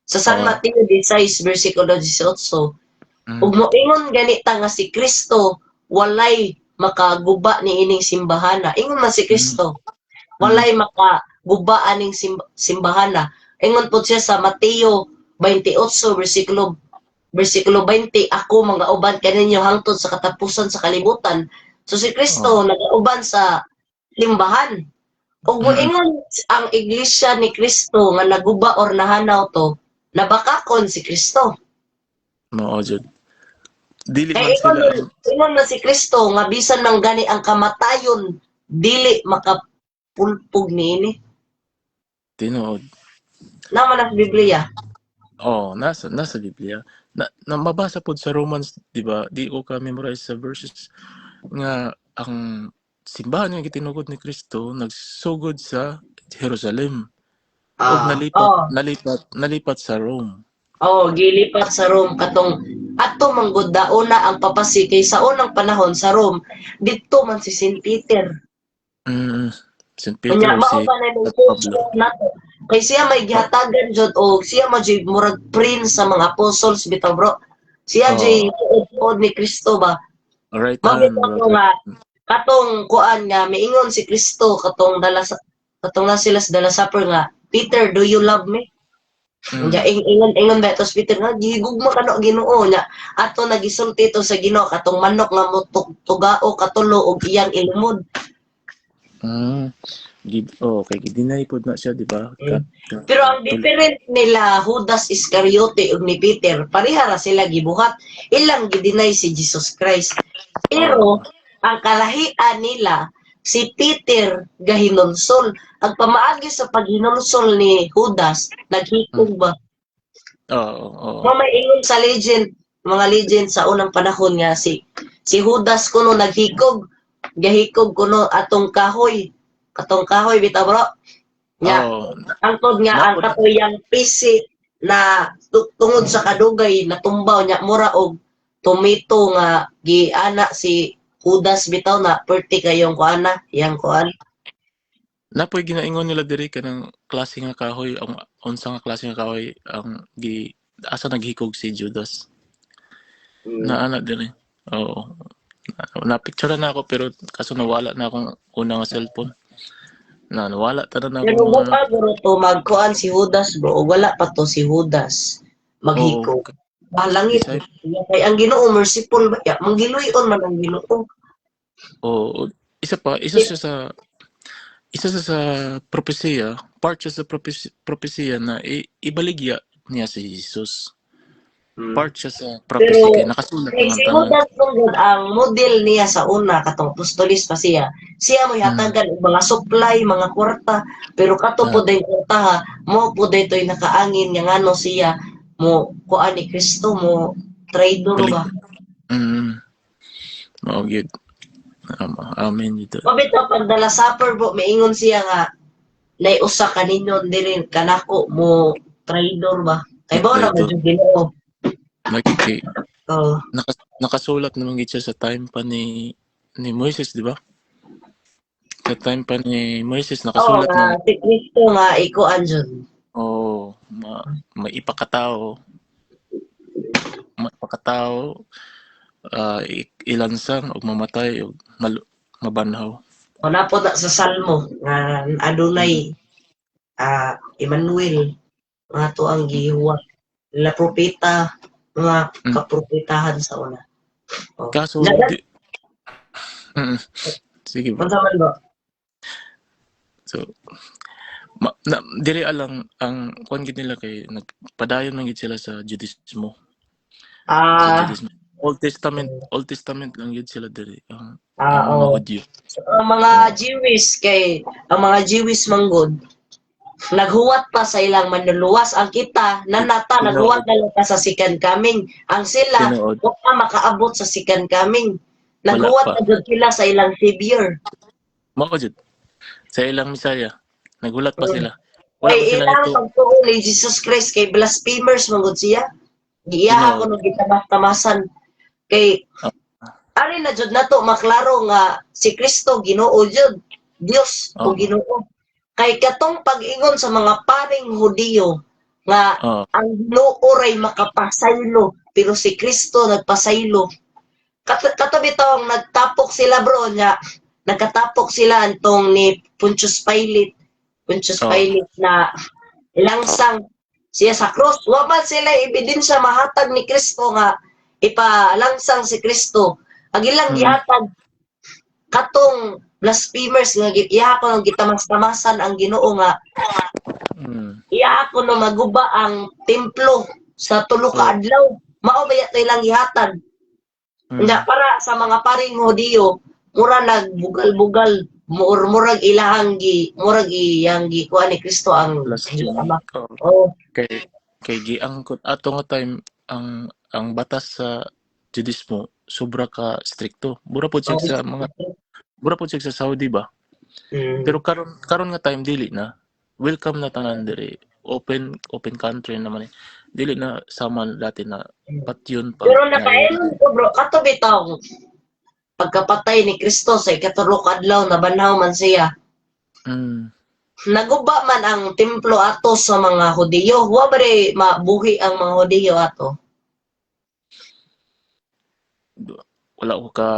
[SPEAKER 1] sa San
[SPEAKER 2] Oo.
[SPEAKER 1] Mateo 16 versikulo 18 ug
[SPEAKER 2] Mm.
[SPEAKER 1] moingon ganita nga si Kristo walay makaguba ni ining simbahana ingon man si
[SPEAKER 2] Mm.
[SPEAKER 1] Kristo
[SPEAKER 2] Mm.
[SPEAKER 1] walay makaguba aning simbahana ingon pod siya sa Mateo 28 versikulo 20, ako mga uban kaninyo hangtod sa katapusan sa kalibutan. So si
[SPEAKER 2] Oo.
[SPEAKER 1] Kristo nagauban sa limbahan. Ug
[SPEAKER 2] Mm.
[SPEAKER 1] moingon ang iglesia ni Kristo nga naguba or nahanaw to, nabakakon si Kristo.
[SPEAKER 2] Mao jud. Dili
[SPEAKER 1] Kay
[SPEAKER 2] man sila ang
[SPEAKER 1] ingon na si Kristo nga bisan man gani ang kamatayon dili makapulpog niini.
[SPEAKER 2] tinuod.
[SPEAKER 1] Naman ang Biblia.
[SPEAKER 2] Oh, nasa Biblia. Na mabasa pod sa Romans, di ba? Di ko ka memorize sa verses nga ang simbahan nga gitinugod ni Kristo nagsugod sa Jerusalem ug nalipat
[SPEAKER 1] Oh,
[SPEAKER 2] nalipat nalipat sa Rome.
[SPEAKER 1] oh, gilipat sa Rome katong ato manggod dauna ang papasi kay sa unang panahon sa Rome didto man si Saint Peter.
[SPEAKER 2] Mm. St.
[SPEAKER 1] Unya
[SPEAKER 2] Peter o
[SPEAKER 1] mao
[SPEAKER 2] si
[SPEAKER 1] ba na yung
[SPEAKER 2] Pablo.
[SPEAKER 1] culture nato kay siya may gihatagan jud og siya man jud murag prince sa mga apostles bitaw bro. Siya jud
[SPEAKER 2] Oh,
[SPEAKER 1] tuod ni Kristo ba.
[SPEAKER 2] right hand
[SPEAKER 1] Mabitaw ko
[SPEAKER 2] brother.
[SPEAKER 1] nga katong kuan nga miingon si Kristo katong na sila sa dala supper nga Peter, do you love me? Nya
[SPEAKER 2] Mm.
[SPEAKER 1] ingon ba tos Peter nga gigugma kano Ginoo nya ato nagisulti to sa Ginoo katong manok nga mo tugao katulo og iyang ilumod.
[SPEAKER 2] Mm. Okay, gidinay pod na siya, di ba?
[SPEAKER 1] Mm. Pero ang different nila Judas Iscariote ug ni Peter pareha ra sila gibuhat ilang gidinay si Jesus Christ. Pero
[SPEAKER 2] Oo.
[SPEAKER 1] ang kalahian nila si Peter gahinulsol. Ang pamaagi sa paghinulsol ni Judas naghikog
[SPEAKER 2] Mm.
[SPEAKER 1] ba?
[SPEAKER 2] Oo, oo.
[SPEAKER 1] Mamay ingon sa mga legend sa unang panahon nga si Judas kuno naghikog, gahikog kuno katong kahoy bitaw bro. Nya
[SPEAKER 2] Oo.
[SPEAKER 1] angkod nga ang
[SPEAKER 2] Napod
[SPEAKER 1] katuyang pisi na tungod sa kadugay natumbaw nya mura og tomato nga giana si Judas bitaw na perti kayong kuana, yang kuan.
[SPEAKER 2] napoy ginaingon nila diri kanang klase nga kahoy ang unsa nga klase nga kahoy ang asa naghikog si Judas.
[SPEAKER 1] Mm.
[SPEAKER 2] Naana diri. Oo. Na-picture na ako pero kaso nawala na akong una nga cellphone. Nawala tanan na
[SPEAKER 1] Pero
[SPEAKER 2] akong mga
[SPEAKER 1] buka guro to magkuan si Judas bro, o wala pa to si Judas
[SPEAKER 2] oo,
[SPEAKER 1] maghikog. Balangit
[SPEAKER 2] disciple.
[SPEAKER 1] kay ang Ginoo merciful ba ya, manggiluyon man ang Ginoo.
[SPEAKER 2] Oo, isa sa propesya, part siya sa propesya na ibaligya niya si Jesus.
[SPEAKER 1] Mm.
[SPEAKER 2] part siya sa
[SPEAKER 1] Pero
[SPEAKER 2] prophecy kay nakasulat
[SPEAKER 1] kay
[SPEAKER 2] naman
[SPEAKER 1] si
[SPEAKER 2] tanan.
[SPEAKER 1] Judas Tungod ang model niya sa una katong apostolis pa siya. Siya mo
[SPEAKER 2] Mm.
[SPEAKER 1] hatagan og mga supply, mga kwarta, pero kato
[SPEAKER 2] Ah,
[SPEAKER 1] po day kwarta ha, mo po daytoy nakaangin nga ngano siya mo kuan ni Kristo mo traidor
[SPEAKER 2] galing.
[SPEAKER 1] ba.
[SPEAKER 2] Mm. Mao gyud. Amen dito.
[SPEAKER 1] Mabito pagdala supper po miingon siya nga nay usa ka ninyo diri kanako mo traidor ba. Kay bao na
[SPEAKER 2] Traitor.
[SPEAKER 1] jud Ginoo.
[SPEAKER 2] Makiki
[SPEAKER 1] Oh,
[SPEAKER 2] nakasulat naman gid siya sa time pa ni Moises, di ba? Sa time pa ni Moises
[SPEAKER 1] oh
[SPEAKER 2] nakasulat
[SPEAKER 1] nga
[SPEAKER 2] nga
[SPEAKER 1] si Kristo nga ikuan jud.
[SPEAKER 2] oh, maipakatao, maipakatao, ilansang og mamatay og mabanhaw.
[SPEAKER 1] O napo na sa Salmo nga adunay Emmanuel mga to ang gihuwat la propeta mga
[SPEAKER 2] Mm.
[SPEAKER 1] kapropetahan sa una. Oh.
[SPEAKER 2] Kaso
[SPEAKER 1] Dagat
[SPEAKER 2] di, mm, sige bro.
[SPEAKER 1] unsa man ba?
[SPEAKER 2] So dili alang ang kuan gid nila kay nagpadayon man gid sila sa Judaismo. Sa
[SPEAKER 1] Ah,
[SPEAKER 2] Judaismo. Old Testament lang gid sila diri ang mga
[SPEAKER 1] oh.
[SPEAKER 2] Hudyo.
[SPEAKER 1] So, ang mga
[SPEAKER 2] Oh,
[SPEAKER 1] Jewish kay ang mga Jewish manggod naghuwat pa sa ilang manluluwas ang kita nanata naghuwat
[SPEAKER 2] tinuod,
[SPEAKER 1] na lang pa sa second coming ang sila
[SPEAKER 2] tinuod,
[SPEAKER 1] wa pa makaabot sa second coming
[SPEAKER 2] wala
[SPEAKER 1] naghuwat
[SPEAKER 2] pa.
[SPEAKER 1] na jud sila sa ilang savior.
[SPEAKER 2] Mao jud sa ilang Misaya. Nagulat pa
[SPEAKER 1] Mm.
[SPEAKER 2] sila. Wala
[SPEAKER 1] Kay
[SPEAKER 2] pa sila
[SPEAKER 1] ilang
[SPEAKER 2] nito.
[SPEAKER 1] pagtuo ni Jesus Christ kay blasphemers manggod siya. Giyaha ko
[SPEAKER 2] Tinuod.
[SPEAKER 1] nung gitamas-tamasan kay
[SPEAKER 2] Ah,
[SPEAKER 1] ari na jud nato maklaro nga si Kristo Ginoo jud Dios o
[SPEAKER 2] Oo.
[SPEAKER 1] Ginoo kay katong pag-ingon sa mga paring Hudiyo nga
[SPEAKER 2] Oo.
[SPEAKER 1] ang Ginoo ray makapasaylo pero si Kristo nagpasaylo katabi tawang nagtapok sila bro nya nagkatapok sila antong ni Pontius
[SPEAKER 2] Oo.
[SPEAKER 1] Pilate na ilangsang siya sa cross. Wa man sila ebidensya mahatag ni Kristo nga ipalangsang si Kristo. Ang ilang
[SPEAKER 2] Mm.
[SPEAKER 1] gihatag katong blasphemers nga gihapon ang gitamas-tamasan ang Ginoo nga
[SPEAKER 2] Mm.
[SPEAKER 1] iya no maguba ang templo sa tulo
[SPEAKER 2] Oo.
[SPEAKER 1] ka adlaw. Mao ba yato ilang gihatag? Nga
[SPEAKER 2] Mm.
[SPEAKER 1] para sa mga paring Hudiyo, mura nagbugal-bugal, murag ilahang murag iyang kuan ni Kristo ang Diyos
[SPEAKER 2] Blasphemy.
[SPEAKER 1] Ama.
[SPEAKER 2] Oo.
[SPEAKER 1] Oh,
[SPEAKER 2] Kay giangkot ato nga time ang batas sa Judaismo sobra ka strikto. Mura pod siya sa Saudi ba?
[SPEAKER 1] mm,
[SPEAKER 2] Pero karon nga time dili na. Welcome na tanan diri. Open country naman eh. Dili na sama dati na patyon pag
[SPEAKER 1] pero
[SPEAKER 2] ngayo.
[SPEAKER 1] nakaingon ko bro, kato bitaw pagkapatay ni Kristo sa ikatulo ka adlaw nabanhaw man siya.
[SPEAKER 2] Mm.
[SPEAKER 1] Naguba man ang templo ato sa mga Hudiyo. Wa ba rin mabuhi ang mga Hudiyo ato?
[SPEAKER 2] Wala ko ka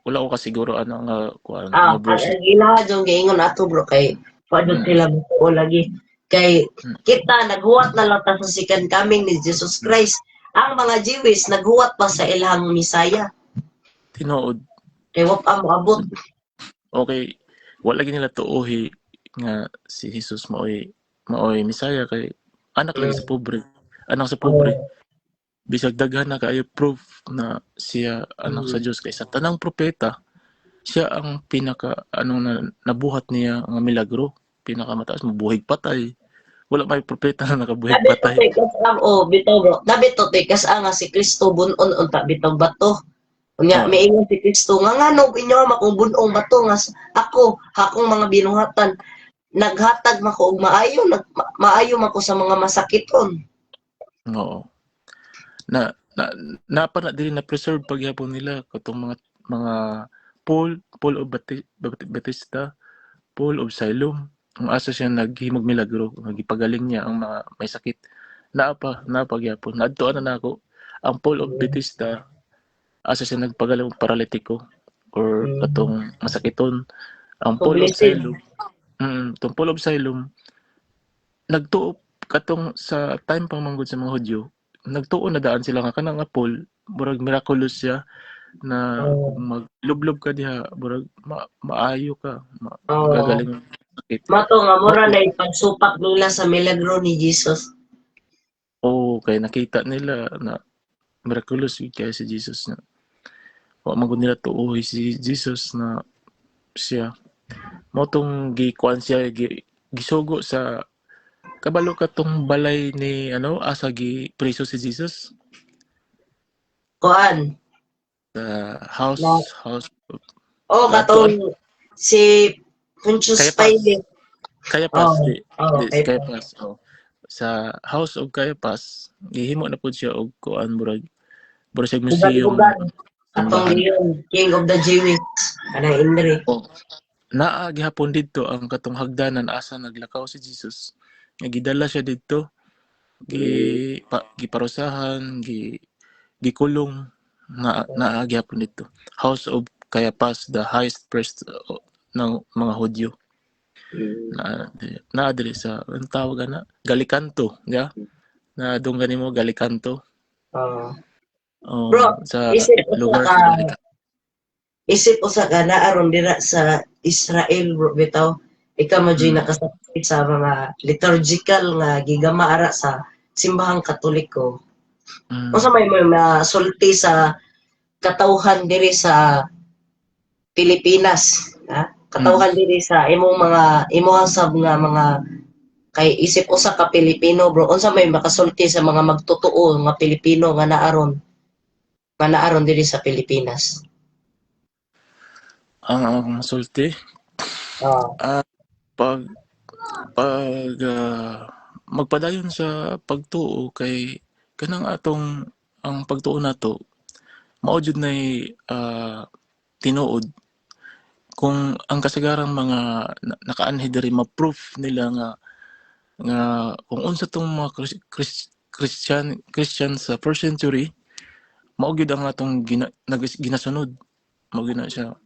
[SPEAKER 2] wala ko ka siguro ano nga kuan
[SPEAKER 1] Ah,
[SPEAKER 2] nga verses.
[SPEAKER 1] ang ilaha dyan giingon ato bro kay padot
[SPEAKER 2] Mm.
[SPEAKER 1] sila mo lagi. Kay
[SPEAKER 2] Mm.
[SPEAKER 1] kita naghuwat na lang ta sa second coming ni Jesus Christ. Ang mga Jewish naghuwat pa sa ilang Misaya.
[SPEAKER 2] Tinuod.
[SPEAKER 1] Kay wa pa moabot.
[SPEAKER 2] Okay, wala gid nila tuohi nga si Jesus maoy Misaya kay anak lagi sa
[SPEAKER 1] Mm.
[SPEAKER 2] pobre. Anak sa pobre.
[SPEAKER 1] Oh,
[SPEAKER 2] Bisag daghan na kaayo proof na siya anak sa
[SPEAKER 1] mm.
[SPEAKER 2] Dios kay sa tanang propeta siya ang pinaka na nabuhat niya nga milagro. Pinakamataas mabuhig patay. Wala may propeta na nakabuhig
[SPEAKER 1] Nabi to
[SPEAKER 2] patay.
[SPEAKER 1] kas ang bitaw bro. Nabi to kas nga si Kristo bunon unta bitaw bato. Unya
[SPEAKER 2] Oo.
[SPEAKER 1] miingon si Kristo nga ngano inyo akong bunong bato nga ako akong mga binuhatan naghatag mako og maayo maayo mako sa mga masakiton.
[SPEAKER 2] Oo. Na napa na dili na preserve pagyapon nila katong mga Paul of Batista, Paul of Siloam. Kung asa siya naghimog milagro, nagipagaling niya ang mga may sakit. Naapa gyapon. Nadtuan na nako ang Paul of Batista asa siya nagpagaling og paralitiko or katong masakiton. Ang Paul of
[SPEAKER 1] Publicity.
[SPEAKER 2] Siloam, tong Paul of Siloam nagtuo katong sa time pang manggod sa mga Hudyo, nagtuo na daan sila nga kanang nga Paul, murag miraculous siya na
[SPEAKER 1] Oh,
[SPEAKER 2] kung maglublob ka diha, murag maayo ka,
[SPEAKER 1] oh.
[SPEAKER 2] magagaling ang sakit.
[SPEAKER 1] Mato nga
[SPEAKER 2] Mao
[SPEAKER 1] mura
[SPEAKER 2] to,
[SPEAKER 1] na ipagsupak nila sa milagro ni Jesus.
[SPEAKER 2] kay nakita nila na miraculous yun kaya si Jesus na wa man gud nila tuoy si Jesus na siya mo tong gikuan siya gisugo sa kabalo ka tong balay ni asa gi preso si Jesus
[SPEAKER 1] Kuan.
[SPEAKER 2] sa
[SPEAKER 1] Na,
[SPEAKER 2] house
[SPEAKER 1] katong
[SPEAKER 2] adtoan
[SPEAKER 1] si Pontius
[SPEAKER 2] Caiaphas
[SPEAKER 1] Pilate.
[SPEAKER 2] Caiaphas di si
[SPEAKER 1] Kay pa.
[SPEAKER 2] Caiaphas sa House of Caiaphas gihimo na pud siya og kuan murag siya museum
[SPEAKER 1] Bugan-bugan. Atong
[SPEAKER 2] simbahan
[SPEAKER 1] giyon, King of the Jewish. Kanang Indri.
[SPEAKER 2] oh naa gihapon didto ang katong hagdanan asa naglakaw si Jesus nga gidala siya didto giparusahan gikulong naa gihapon didto House of Caiaphas, the highest priest ng mga Hudyo na diri sa ang tawag na Galikanto ya na dunggan nimo Galikanto
[SPEAKER 1] Oh. Bro,
[SPEAKER 2] sa
[SPEAKER 1] isip usa
[SPEAKER 2] lugar
[SPEAKER 1] ka
[SPEAKER 2] sa Galikanto
[SPEAKER 1] na aron dira sa Israel, bro, bitaw. Ikaw mo dyan
[SPEAKER 2] mm.
[SPEAKER 1] nakasakit sa mga liturgical nga gigama ara sa simbahang Katoliko.
[SPEAKER 2] Mm.
[SPEAKER 1] Unsa may masulti sa katawhan diri sa Pilipinas, ha? Katawhan diri sa imong sab nga mga kay isip usa ka Pilipino, bro. Unsa may makasulti sa mga magtotoo nga Pilipino nga naaron diri sa Pilipinas.
[SPEAKER 2] Ang sulti
[SPEAKER 1] Oh.
[SPEAKER 2] pag magpadayon sa pagtuo kay kanang atong ang pagtuo nato mao jud nay tinuod kung ang kasagaran mga nakaanhi diri ma-proof nila nga kung unsa tong mga Christian sa first century mao gyud ang atong ginasunod mao gyud na siya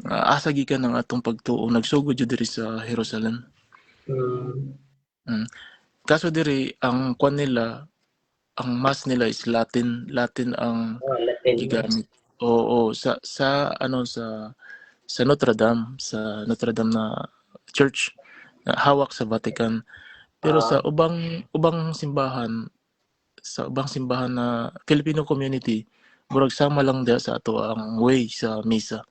[SPEAKER 2] asa gikan ang atong pagtuo nagsugod jud diri sa Jerusalem kaso diri ang kwan nila ang mass nila is Latin ang
[SPEAKER 1] Latin.
[SPEAKER 2] gigamit oo sa Notre Dame na church na hawak sa Vatican pero sa ubang simbahan na Filipino community murag sama lang diha sa ato ang way sa misa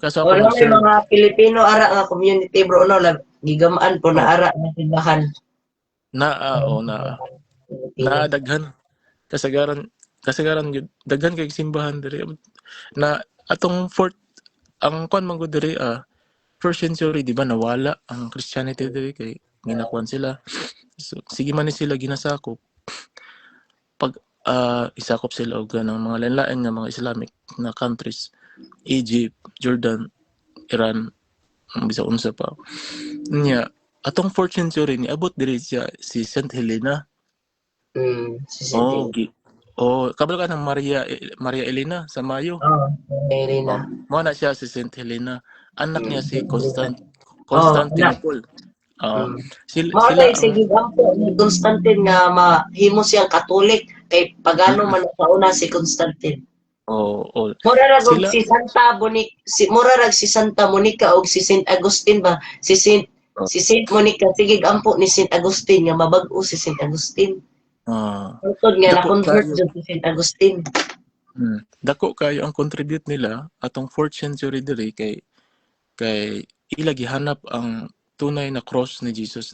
[SPEAKER 2] kaso ako
[SPEAKER 1] Wala may
[SPEAKER 2] nag-serve
[SPEAKER 1] mga Pilipino ara nga community, bro, no, gigamaan po na ara nga simbahan.
[SPEAKER 2] na daghan kasagaran yun daghan kay simbahan diri na atong ang kwan man gud diri first century di ba nawala ang Christianity diri kay ginakuan sila so, sige man ni sila ginasakop pag isakop sila og ganang mga lain-lain nga mga Islamic na countries Egypt, Jordan, Iran bisa unsa pa nya atong 4th century ni abot diri siya si Saint Helena kabalo ka ng Maria Elena sa Mayo
[SPEAKER 1] Elena.
[SPEAKER 2] mo na siya si Saint Helena anak niya si Constantinople
[SPEAKER 1] Sila sige gampo ni Constantine nga mahimo siyang Katolik kay pagano man sa una si Constantine. Mura rag si Santa Monica og si Saint Agustin ba si Saint Monica sige gampo ni Saint Agustin nga mabag-o si Saint Agustin. Tungod nga na-convert jud si Saint Agustin.
[SPEAKER 2] Dako kayo ang contribute nila atong 4th century diri kay ila gihanap ang tunay na cross ni Jesus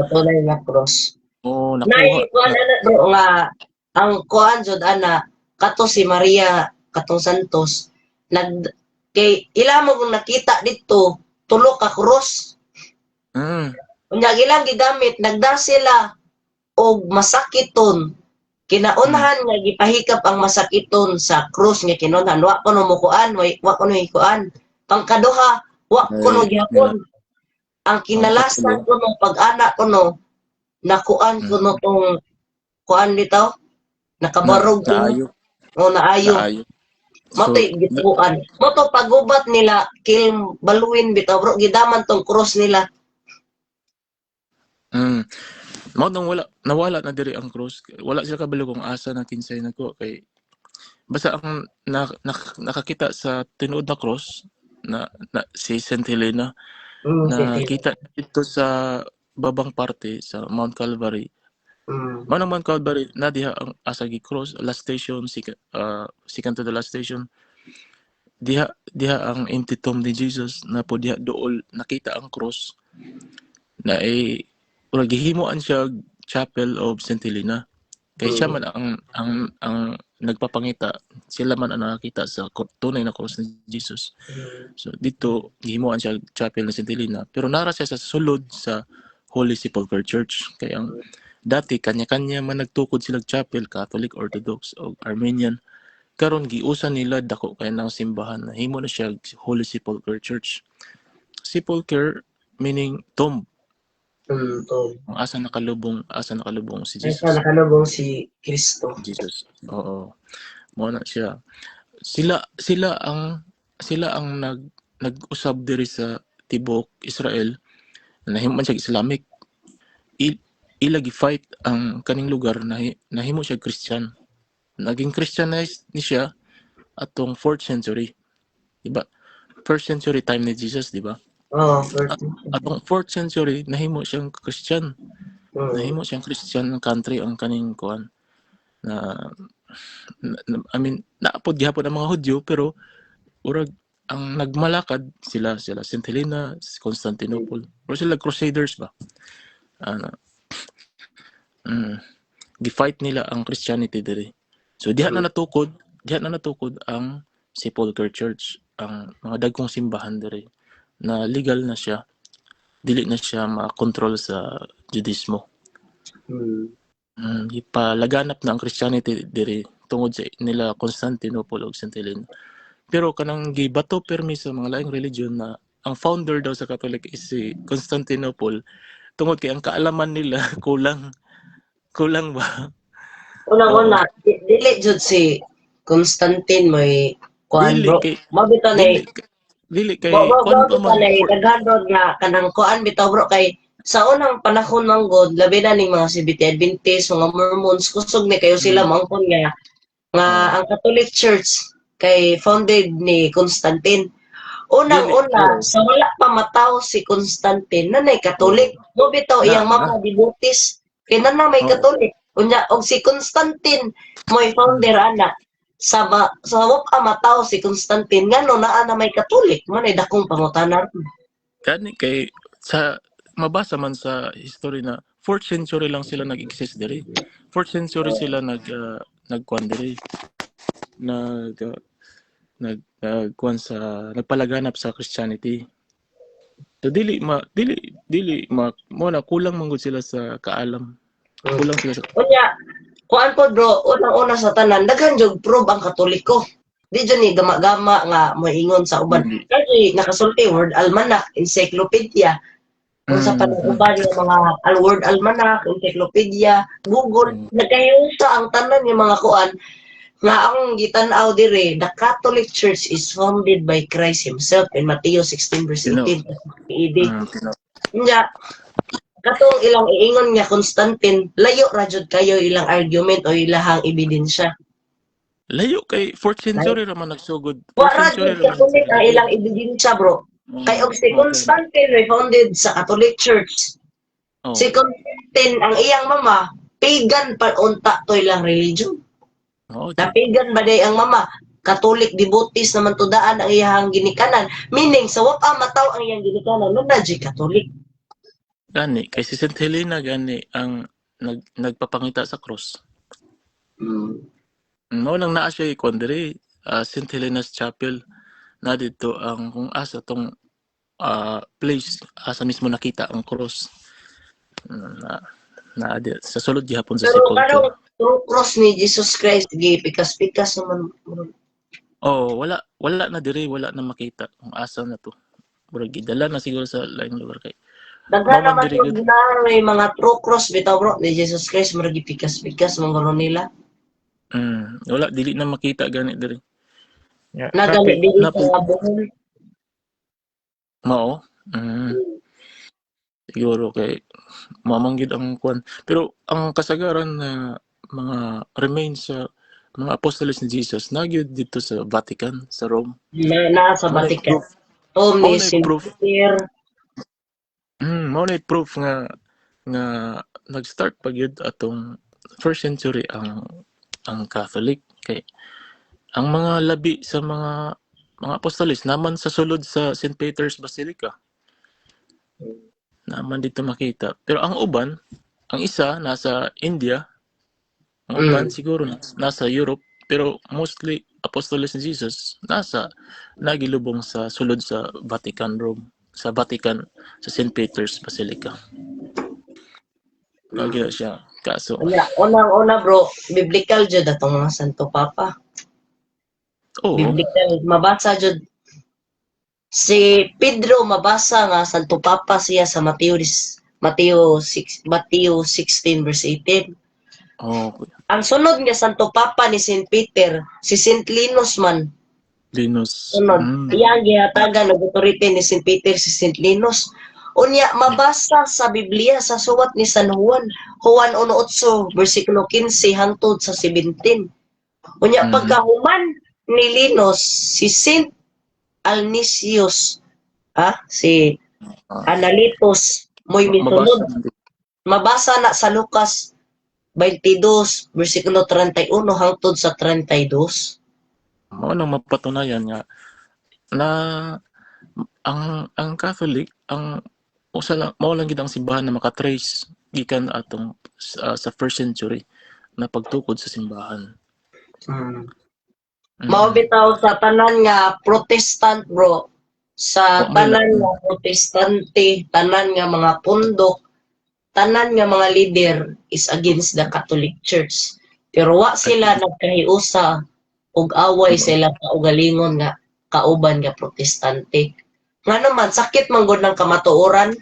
[SPEAKER 1] tunay na cross.
[SPEAKER 2] Nakuha
[SPEAKER 1] bro nga ang kuan jud ana kato si Maria katong Santos kay ila mo kung nakita dito tulo ka cross. Unya ilang gigamit nagda sila og masakiton kinaunahan nga gipahikap ang masakiton sa cross nga kinunhan wa ko no mukuan wa ko no hikuan pangkaduha wa ko no gihapon ang kinalasan ko no pag-ana ko no nakuan ko no tong kuan bitaw nakabarog ko naayo moto gituan moto pagubat nila kil baluin bitaw bro gidaman tong cross nila
[SPEAKER 2] mao nang nawala na diri ang cross wala sila kabalo kung asa na kinsay nako kay basta ang nakakita sa tinuod na cross na si Saint Helena na kita dito sa babang parte sa Mount Calvary.
[SPEAKER 1] Mm.
[SPEAKER 2] Manang Mount Calvary na diha ang asa gi-cross last station second to the last station. Diha ang empty tomb ni Jesus na po diha dool nakita ang cross na ura gihimoan siya Chapel of St. Helena. Kay siya man ang nagpapangita, sila man ang nakakita sa tunay na cross ni Jesus. So dito gihimoan siya Chapel ng St. Helena, pero nara siya sa sulod sa Holy Sepulchre Church. Kaya ang dati kanya-kanya man nagtukod sila chapel, Catholic, Orthodox o Armenian. Karon giusan nila dako kay ng simbahan na himo na siya Holy Sepulchre Church. Sepulchre meaning tomb,
[SPEAKER 1] To.
[SPEAKER 2] ang asa nakalubong si
[SPEAKER 1] Ay,
[SPEAKER 2] Jesus.
[SPEAKER 1] nakalubong si Kristo.
[SPEAKER 2] Jesus. Oo. Mo na siya. Sila ang nag-usab diri sa tibok Israel. Nahiman siya Islamic. Ila gi-fight ang kaning lugar na nahimo siya Christian. Naging Christianized ni siya atong 4th century. Diba? 1st century time ni Jesus, diba?
[SPEAKER 1] First.
[SPEAKER 2] Atong 4th century nahimo siyang Christian. Nahimo siyang Christian ng country ang kaning kuan na I mean naapod gihapon ang mga Hudyo pero urag ang nagmalakad sila St. Helena, Constantinople. Pero sila Crusaders ba? Ano? Gi-fight nila ang Christianity diri. So diha na natukod ang Sepulchre Church, ang mga dagkong simbahan diri na legal na siya. Dili na siya ma-control sa Judaismo. Ipalaganap na ang Christianity diri tungod sa nila Constantinople ug St. Helena. Pero kanang gibato permi sa mga laing religion na ang founder daw sa Catholic is si Constantinople tungod kay ang kaalaman nila kulang ba?
[SPEAKER 1] Una, dili jud si Constantine may kuan
[SPEAKER 2] Dili
[SPEAKER 1] bro.
[SPEAKER 2] kay
[SPEAKER 1] Mabito na
[SPEAKER 2] dili kay
[SPEAKER 1] kuan
[SPEAKER 2] kuan pa man.
[SPEAKER 1] daghan nga kanang kuan bitaw bro kay sa unang panahon manggod labi na ning mga Seventh Adventist, mga Mormons kusog ni kayo sila mangkon nga ang Catholic Church kay founded ni Constantine. Unang-una, sa wala pa mataw si Constantine, nanay Katolik. No bitaw iyang mama devotees. Kay nanay may Katolik. Unya og si Constantine mo'y founder ana. Sa wa pa mataw si Constantine ngano naa na may Katolik. Manay dakong pangutanan.
[SPEAKER 2] Kani kay sa mabasa man sa history na 4th century lang sila nag-exist diri. 4th century sila nagkuan diri. Nagpalaganap sa Christianity. So dili mo na kulang man gud sila sa kaalam. Kulang sila sa
[SPEAKER 1] Unya, kuan po bro, unang-una sa tanan daghan jud prove ang Katoliko. Di jud ni gama-gama nga moingon sa uban. Kay nakasulti Word Almanac, Encyclopedia. Kung sa panag-uban yung mga Word Almanac, Encyclopedia, Google, nagkayusa ang tanan yung mga kuan nga ang gitan-aw dire, the Catholic Church is founded by Christ himself in Matthew 16 verse 18. Nya katong ilang iingon nga Constantine, layo ra jud kayo ilang argument o ilahang ebidensya.
[SPEAKER 2] Layo kay 4th century ra man nagsugod.
[SPEAKER 1] Wa ra jud Catholic ang ilang ebidensya bro. Kay og si Constantine may founded sa Catholic Church. Si Constantine ang iyang mama pagan pa unta to ilang religion. Napigan ba day ang mama? Catholic devotees naman tudaan ang iyang ginikanan. Meaning, sa wapa mataw ang iyang ginikanan, na Catholic.
[SPEAKER 2] Gani, kay si St. Helena gani ang nagpapangita sa cross. No lang naa siya ikon diri, St. Helena's Chapel na dito ang kung asa tong place asa mismo nakita ang cross. Na sa sulod gihapon sa sepulchre.
[SPEAKER 1] True cross ni Jesus Christ pikas-pikas naman.
[SPEAKER 2] Wala na diri, wala na makita kung asa na to. Murag gidala na siguro sa laing lugar kay.
[SPEAKER 1] Daghan naman yung may mga true cross bitaw bro ni Jesus Christ murag pikas-pikas mong gano nila.
[SPEAKER 2] Wala dili na makita gani diri.
[SPEAKER 1] Nagamit dili sa buhol.
[SPEAKER 2] Mao. Siguro kay mamanggid ang kuan. Pero ang kasagaran na mga remains sa mga apostoles ni Jesus nagyud dito sa Vatican, sa Rome.
[SPEAKER 1] Na sa Vatican. Mao na proof nga
[SPEAKER 2] nga nag-start pa gyud atong first century ang Catholic kay ang mga labi sa mga apostoles naman sa sulod sa St. Peter's Basilica naman dito makita. Pero ang uban, ang isa nasa India, ang uban
[SPEAKER 1] Mm.
[SPEAKER 2] siguro nasa Europe, pero mostly apostoles ni Jesus nagilubong sa sulod sa Vatican Rome, sa Vatican, sa St. Peter's Basilica. Lagi na siya. Kaso,
[SPEAKER 1] Unang-una bro, biblical jud atong mga Santo Papa.
[SPEAKER 2] oo,
[SPEAKER 1] Biblical mabasa jud si Pedro mabasa nga Santo Papa siya sa Mateo 16 verse 18.
[SPEAKER 2] oo,
[SPEAKER 1] Ang sunod nga Santo Papa ni Saint Peter, si Saint Linus man.
[SPEAKER 2] Linus.
[SPEAKER 1] Sunod. Iyang gihatagan og authority ni Saint Peter si Saint Linus. Unya mabasa sa Biblia sa suwat ni San Juan, Juan 1:8 bersikulo 15 hangtod sa 17. Unya pagkahuman ni Linus si Saint Alnisius, si Analitos mo'y
[SPEAKER 2] Mabasa
[SPEAKER 1] misunod. Mabasa na sa Lucas 22 bersikulo 31 hangtod sa 32.
[SPEAKER 2] Mao nang mapatunayan nga na ang Catholic ang usa lang mao lang gid ang simbahan na makatrace gikan atong sa first century na pagtukod sa simbahan.
[SPEAKER 1] Mao bitaw sa tanan nga Protestant bro, sa
[SPEAKER 2] Wa may
[SPEAKER 1] tanan
[SPEAKER 2] lain.
[SPEAKER 1] nga Protestante, tanan nga mga pundok, tanan nga mga leader is against the Catholic Church. Pero wa sila nagkahiusa ug away sila kaugalingon nga kauban nga Protestante. Nga naman sakit man gud ng kamatuoran.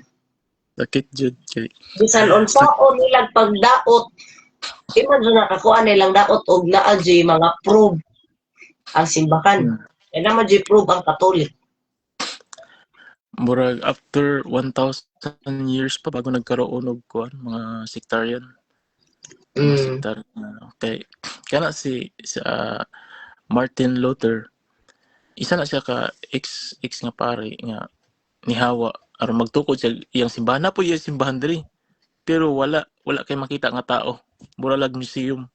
[SPEAKER 2] Sakit jud kay
[SPEAKER 1] Bisan unsaon nilang pagdaot, imagine na kakuan nilang daot og naa jay mga proof ang simbahan. Kaya naman jay proof ang Katolik.
[SPEAKER 2] murag after 1,000 years pa bago nagkaroon og kuan mga sectarian. Mga sectarian. Kay kana si Martin Luther isa na siya ka ex nga pare nga nihawa aron magtukod siya iyang simbahan na po iyang simbahan diri pero wala kay makita nga tao mura lag museum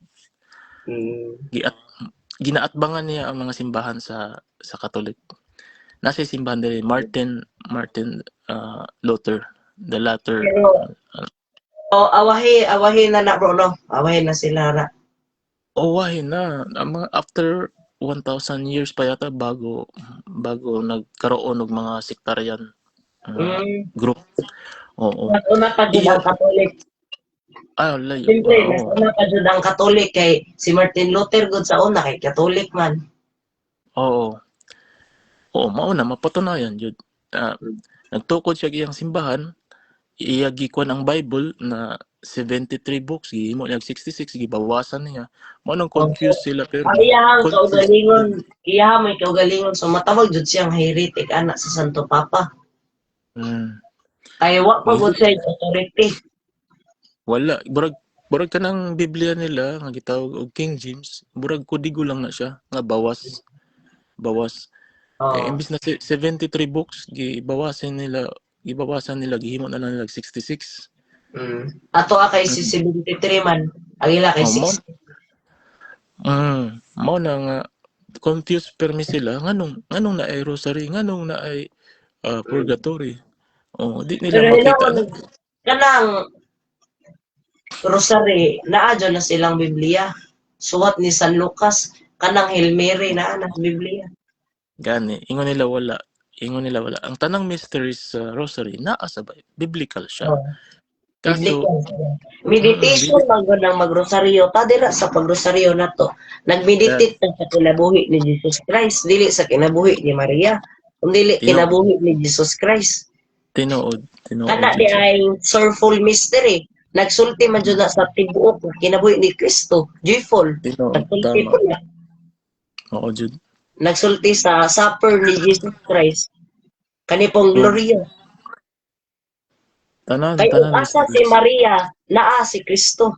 [SPEAKER 2] ginaatbangan niya ang mga simbahan sa Katolik nasa simbahan diri Martin Luther the latter
[SPEAKER 1] Pero awahi na bro no. Awahi na sila na.
[SPEAKER 2] why na ang mga after 1,000 years pa yata bago nagkaroon og mga sectarian group. Oo.
[SPEAKER 1] Mas una pa jud ang Katolik.
[SPEAKER 2] Layo.
[SPEAKER 1] Siyempre, mas
[SPEAKER 2] Oo.
[SPEAKER 1] una pa jud ang Katolik kay si Martin Luther gud sa una kay Katolik man.
[SPEAKER 2] Oo. Oo, mauna mapatunayan jud. Nagtukod siya iyang simbahan, iya gikuan ang Bible na 73 books, gihimo niya 66, gibawasan niya. Mao nang confused sila pero
[SPEAKER 1] Iyahang
[SPEAKER 2] confused.
[SPEAKER 1] iyahang may kaugalingon so matawag jud siyang heretic anak sa Santo Papa. Kay wa pa gud siya authority.
[SPEAKER 2] Wala, burag kanang Biblia nila nga gitawag og King James, burag kudigo lang na siya nga bawas. Imbis na 73 books gibawasan nila gihimo na lang nila 66.
[SPEAKER 1] Ato kay si 73 man, ang ila kay 60.
[SPEAKER 2] Mao na nga confused permi sila nganong na ay rosary, nganong na ay purgatory. Di nila
[SPEAKER 1] Pero
[SPEAKER 2] makita na.
[SPEAKER 1] kanang rosary naa dyan na silang Biblia. Suwat ni San Lucas, kanang Hail Mary naa na Biblia.
[SPEAKER 2] Gani, ingon nila wala. Ang tanang mysteries sa rosary naa sa biblical siya. Kaso
[SPEAKER 1] meditation man gud nang magrosaryo ta dira sa pagrosaryo nato. Nagmeditate ta sa kinabuhi ni Jesus Christ, dili sa kinabuhi ni Maria, kundi kinabuhi ni Jesus Christ.
[SPEAKER 2] Tinuod.
[SPEAKER 1] Kana di ay soulful mystery. Nagsulti man jud na sa tibuok kinabuhi ni Kristo, joyful. Nagsulti po na.
[SPEAKER 2] Oo, jud.
[SPEAKER 1] Nagsulti sa supper ni Jesus Christ. Kani pong glorya.
[SPEAKER 2] Tanan
[SPEAKER 1] Kay asa si Maria, naa si Kristo.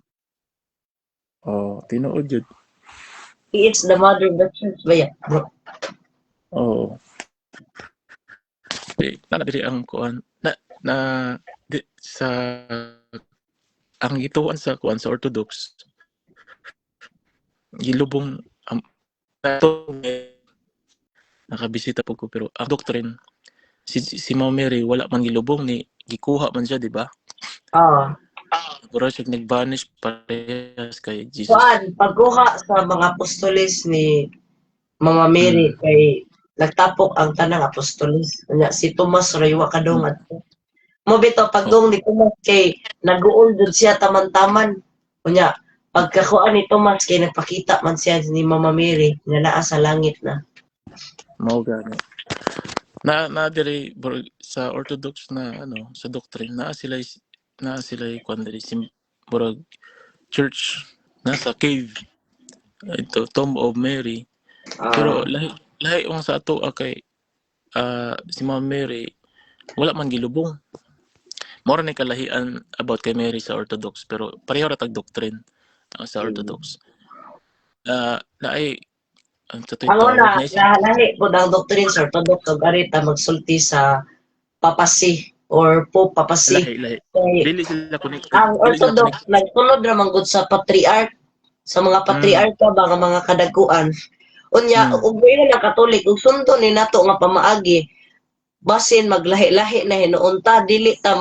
[SPEAKER 2] Tinuod jud.
[SPEAKER 1] He is the mother of the church ba yan, bro?
[SPEAKER 2] Oo. Diri ang kuan na sa ang gituan sa kuan sa Orthodox gilubong nakabisita po ko pero ang doctrine si Ma'am Mary wala man gilubong ni gikuha man siya di ba?
[SPEAKER 1] Ah,
[SPEAKER 2] Puro siya nag-vanish parehas kay Jesus.
[SPEAKER 1] kuan pagkuha sa mga apostoles ni Mama Mary kay nagtapok ang tanang apostoles. Nya si Tomas raywa kadong adto. Mo bitaw pagdong ni Tomas kay naguol jud siya taman-taman. Unya pagkakuan ni Tomas kay nagpakita man siya ni Mama Mary nga naa sa langit na.
[SPEAKER 2] Mao gani. Na diri sa Orthodox na ano sa doctrine na sila kuan diri burag church nasa cave ito Tomb of Mary pero lahi ang sa ato kay si Ma'am Mary wala man gilubong mao ra ni kalahian about kay Mary sa Orthodox pero pareho ra tag doctrine sa Orthodox naay ang
[SPEAKER 1] Ang una,
[SPEAKER 2] tawag na
[SPEAKER 1] lahi po ang doctrine sa Orthodox ug arita magsulti sa papasi or Pope papasi.
[SPEAKER 2] lahi
[SPEAKER 1] Kay
[SPEAKER 2] dili sila connected
[SPEAKER 1] ang
[SPEAKER 2] dili sila
[SPEAKER 1] Orthodox nagtunod ra man gud sa patriarch sa mga patriarka ba nga mga kadaguan. Unya ug ang Katolik ug sundo ni nato nga pamaagi basin maglahi-lahi na hinuunta dili ta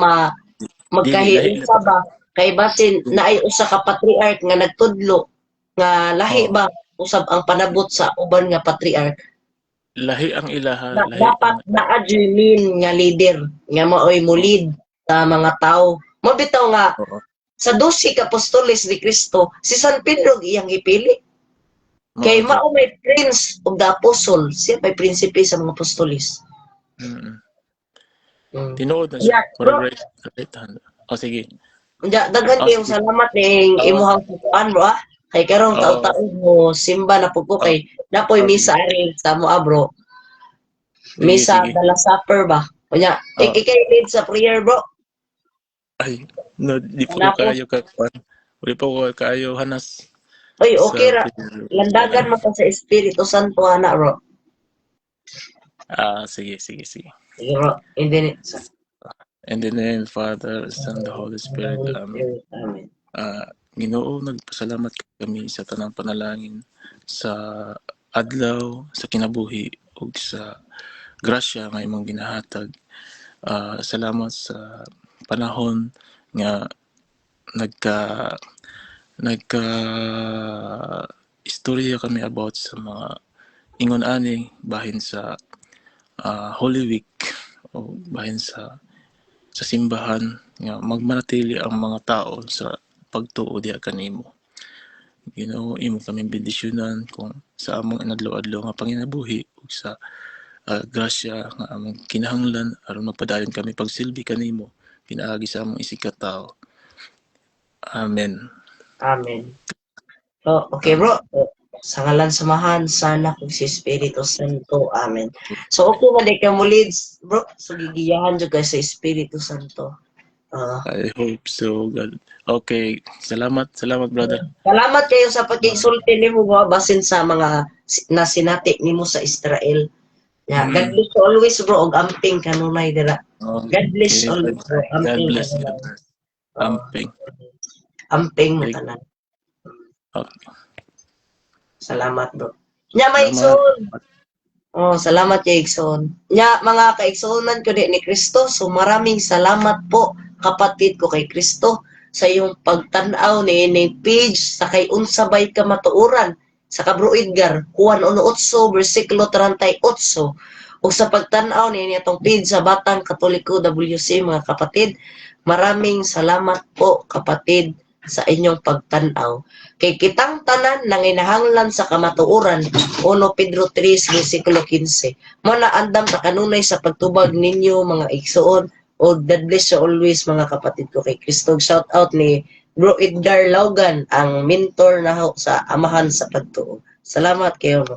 [SPEAKER 1] magkahiusa ba kay basin naay usa ka patriarch nga nagtudlo nga lahi ba usab ang panabot sa uban nga patriarch.
[SPEAKER 2] lahi ang ilaha lahi
[SPEAKER 1] Dapat naa genuine nga leader nga maoy mo lead sa mga tao. Mo bitaw nga sa 12 ka apostoles ni Kristo, si San Pedro iyang ipili. Kay mao may prince of the apostle, siya may prinsipe sa mga apostoles.
[SPEAKER 2] Tinuod na siya. O sige.
[SPEAKER 1] Daghan kayong salamat ning imuhang tukuan bro ah. Kay karong taon-taon mo simba na pud ko kay napoy misa ari sa mo bro. Misa the last supper ba. Unya, ikay lead sa prayer bro.
[SPEAKER 2] Ay, no, di po ko kayo di po ko kayo hanas.
[SPEAKER 1] Oy, okay ra. Landagan mo ka sa Espiritu Santo ana bro.
[SPEAKER 2] Sige. Sige
[SPEAKER 1] bro.
[SPEAKER 2] In the name, Father, Son, the Holy Spirit. Amen. Ginoo, nagpasalamat kami sa tanang panalangin sa adlaw, sa kinabuhi, ug sa grasya nga imong ginahatag. Salamat sa panahon nga nagka istorya kami about sa mga ingon ani bahin sa Holy Week o bahin sa simbahan nga magmanatili ang mga tao sa pagtuo diha kanimo. Ginoo, imo kami bendisyonan kung sa among inadlaw-adlaw nga panginabuhi ug sa grasya nga among kinahanglan aron magpadayon kami pagsilbi kanimo pinaagi sa among isig ka tao. Amen.
[SPEAKER 1] Amen. So, okay bro. Sa ngalan samahan sana kung si Espiritu Santo. Amen. So okay na di ka mo leads bro. So gigiyahan jud kay sa Espiritu Santo.
[SPEAKER 2] I hope so, God. Okay, salamat brother.
[SPEAKER 1] Salamat kayo sa pagkisulti nimo basin sa mga nasinati nimo sa Israel. Yeah, God bless you always bro og amping kanunay dira. God bless always bro. Amping.
[SPEAKER 2] God bless you. Amping.
[SPEAKER 1] Amping mo tanan.
[SPEAKER 2] Okay.
[SPEAKER 1] Salamat bro. Nya may igsoon. Salamat kay igsoon. Nya mga kaigsoonan ko ni Kristo. So maraming salamat po kapatid ko kay Kristo sa iyong pagtan-aw ni page sa kay unsabay ka matuuran sa Kabro Edgar Juan 1:8 bersikulo 38 o sa pagtan-aw ni atong page sa Batang Katoliko WC mga kapatid. Maraming salamat po kapatid sa inyong pagtan-aw. Kay kitang tanan nanginahanglan sa kamatuoran 1 Pedro 3 bersikulo 15. Mo na andam ta kanunay sa pagtubag ninyo mga igsoon. O God bless you always mga kapatid ko kay Kristo. Shout out ni Bro Edgar Laugan, ang mentor na sa amahan sa pagtuo. Salamat kayo bro.